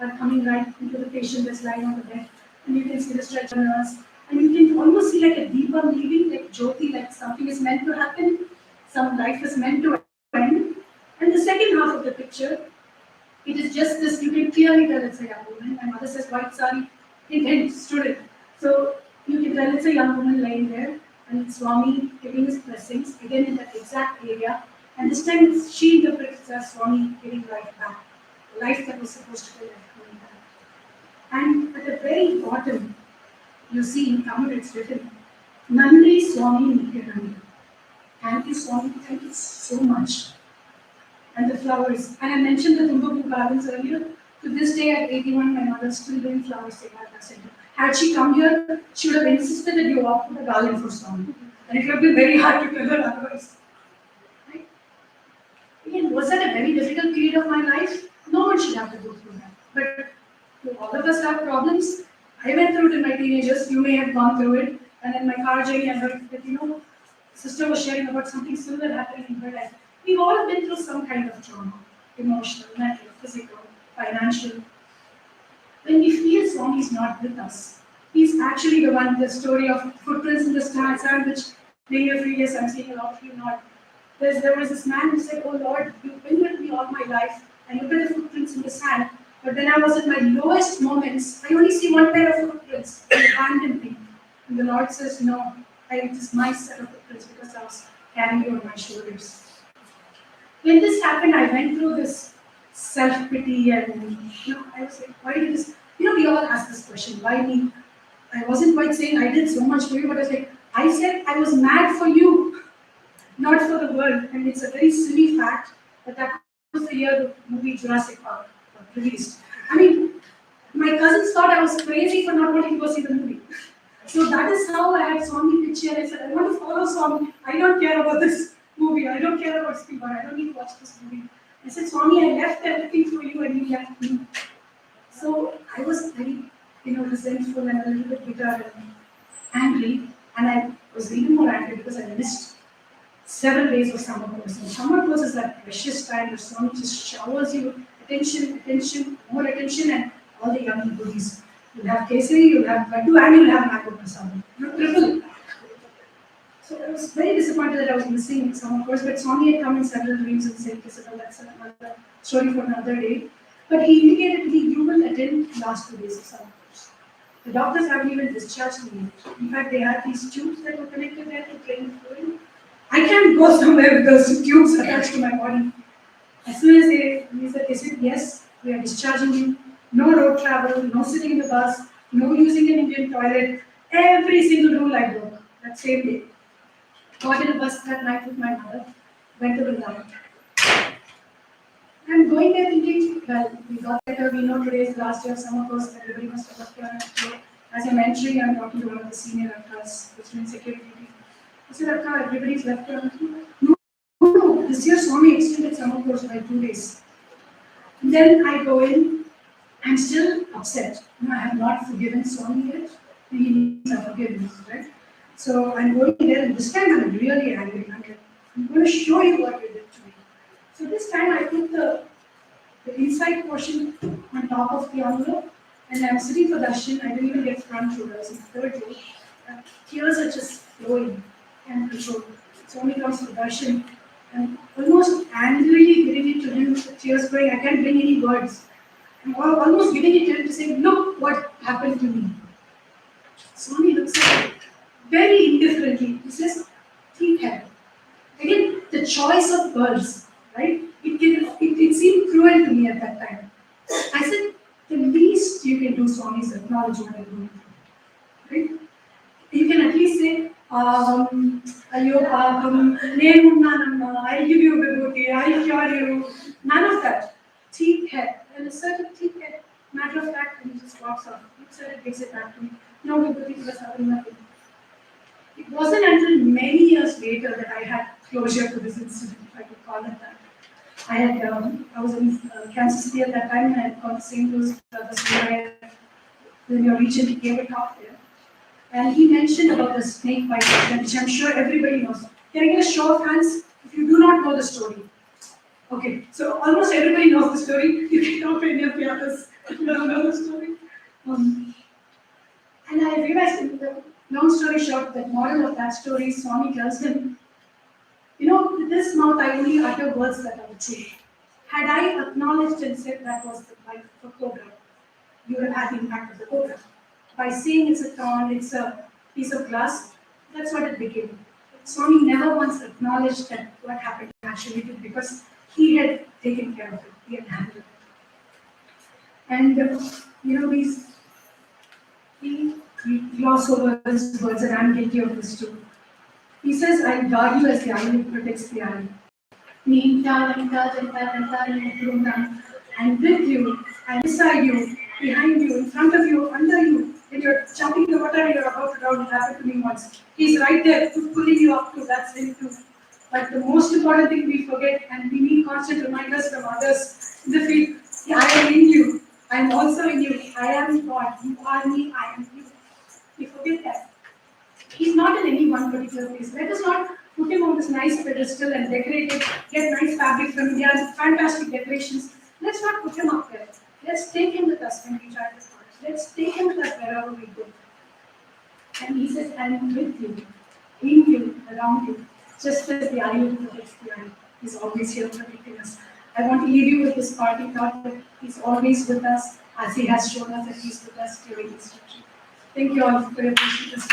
are coming right into the patient that's lying on the bed. And you can see the stretcher nurse. And you can almost see like a deeper leaving, like Jyoti, like something is meant to happen, some life is meant to end. And the second half of the picture, it is just this, you can clearly tell it's a young woman. My mother says white sari, it student. So you can tell it's a young woman lying there, and Swami giving his blessings, again in that exact area. And this time she interprets as Swami giving life back, life that was supposed to be left coming back. And at the very bottom, you see in Tamil it's written, Nandri Swami Nityananda. Thank you, Swami, thank you so much. And the flowers. And I mentioned the Tumbapu gardens earlier. To this day at 81, my mother is still doing flowers at that center. Had she come here, she would have insisted that you walk with a garland for Swami. And it would have been very hard to tell her otherwise. Right? Again, was that a very difficult period of my life? No one should have to go through that. But do all of us have problems? I went through it in my teenagers, you may have gone through it. And in my car journey, I heard that, sister was sharing about something similar happening in her life. We've all been through some kind of trauma, emotional, mental, physical, financial. When we feel Swami is not with us, he's actually the one, the story of footprints in the sand, which many of you, yes, I'm seeing a lot of you not. There was this man who said, oh Lord, you've been with me all my life, and look at the footprints in the sand. But when I was at my lowest moments, I only see one pair of footprints, they abandoned me. And the Lord says, no, it is my set of footprints because I was carrying you on my shoulders. When this happened, I went through this self-pity and I was like, why did this? We all ask this question, why me? I wasn't quite saying I did so much for you, but I was like, I said I was mad for you, not for the world. And it's a very silly fact, but that was the year the movie Jurassic Park was released. I mean, my cousins thought I was crazy for not wanting to go see the movie. So that is how I had Swami picture. I said, I want to follow Swami. I don't care about this movie. I don't care about Spielberg. I don't need to watch this movie. I said, Swami, I left everything for you and you left me. So I was very, resentful and a little bit bitter and angry. And I was even more angry because I missed several days of summer course. And summer course is that precious time where Swami just showers you attention, more attention, and all the yummy goodies. You'll have kesari, you'll have laddu, and you'll have mango prasad. Triple. So I was very disappointed that I was missing summer course, but Swami had come in several dreams and said, Isabel, that's another story for another day. But he indicated to me, you will attend last 2 days of summer course. The doctors haven't even discharged me yet. In fact, they had these tubes that were connected there to drain fluid. I can't go somewhere with those tubes attached to my body. As soon as they said, yes, we are discharging you. No road travel, no sitting in the bus, no using an Indian toilet. Every single rule I broke that same day. Got in a bus that night with my mother, went to Vrindavan. I'm going there thinking, well, we got better, we know today is the last year of summer course, everybody must have left here. As I'm entering, I'm talking to one of the senior actors, which means security. I said, Akka, everybody's left here. No, this year Swami extended summer course by 2 days. And then I go in, I'm still upset. I have not forgiven Swami yet. He needs a forgiveness, right? So I'm going there, and this time I'm really angry. I'm going to show you what you did to me. So this time I put the inside portion on top of the envelope, and I'm sitting for darshan. I didn't even get front row, I was in third row. Tears are just flowing, can't control. Swami comes for darshan, and almost angrily giving it to him with tears flowing. I can't bring any words. I'm almost giving it to him to say, look what happened to me. Swami looks at it very indifferently. He says, "Theek hai." Again, the choice of words, right? It seemed cruel to me at that time. I said, the least you can do, Swami, is acknowledge what I'm going through. Right? You can at least say, Ayyo Pagam, I'll give you a vibhuti, I'll cure you. None of that. Theek hai. And a certain theek hai. Matter of fact, and he just walks off. Looks at it, gives it back to me. No vibhuti, was happening, nothing. It wasn't until many years later that I had closure to this incident, if I could call it that. I was in Kansas City at that time, and I had got St. Louis, Then your regent gave a talk there. And he mentioned about the snake bite incident, which I'm sure everybody knows. Can I get a show of hands if you do not know the story? Okay, so almost everybody knows the story. You can talk to any of the others if you don't know the story. And I realized, long story short, the moral of that story, Swami tells him, with this mouth I only utter words that are true. Had I acknowledged and said that was the life of a cobra, you would have had the impact of the cobra. By saying it's a thorn, it's a piece of glass, that's what it became. Swami never once acknowledged that what happened actually did because he had taken care of it, he had handled it. And we gloss over his words, and I'm guilty of this too. He says, I guard you as the eye protects the eye. And with you, and beside you, behind you, in front of you, under you, when you're jumping the water and you're about to drown, it happened to me once. He's right there, pulling you up to that thing too. But the most important thing we forget, and we need constant reminders from others in the field, I am in you, I am also in you, I am God, you are me, I am you. We forget that. He's not in any one particular place. Let us not put him on this nice pedestal and decorate it, get nice fabric from India, fantastic decorations. Let's not put him up there. Let's take him with us when we try this part. Let's take him with us wherever we go. And he says, I am with you, in you, around you. Just as the eyelid protects the eye. He's always here protecting us. I want to leave you with this parting thought that he's always with us, as he has shown us that he's with us during this session. Thank you all for your patience.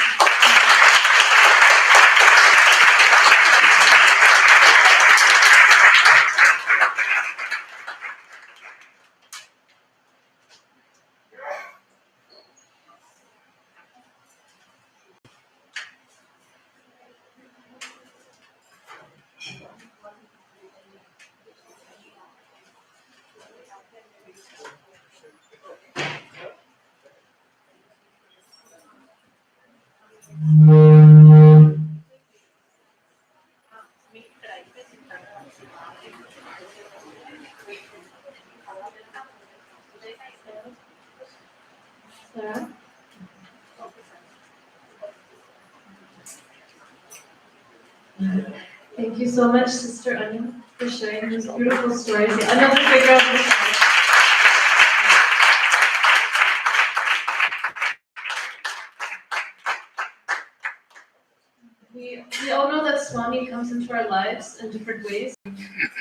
Sarah? Thank you so much, Sister Anu, for sharing these beautiful stories. Another big round of applause. We all know that Swami comes into our lives in different ways.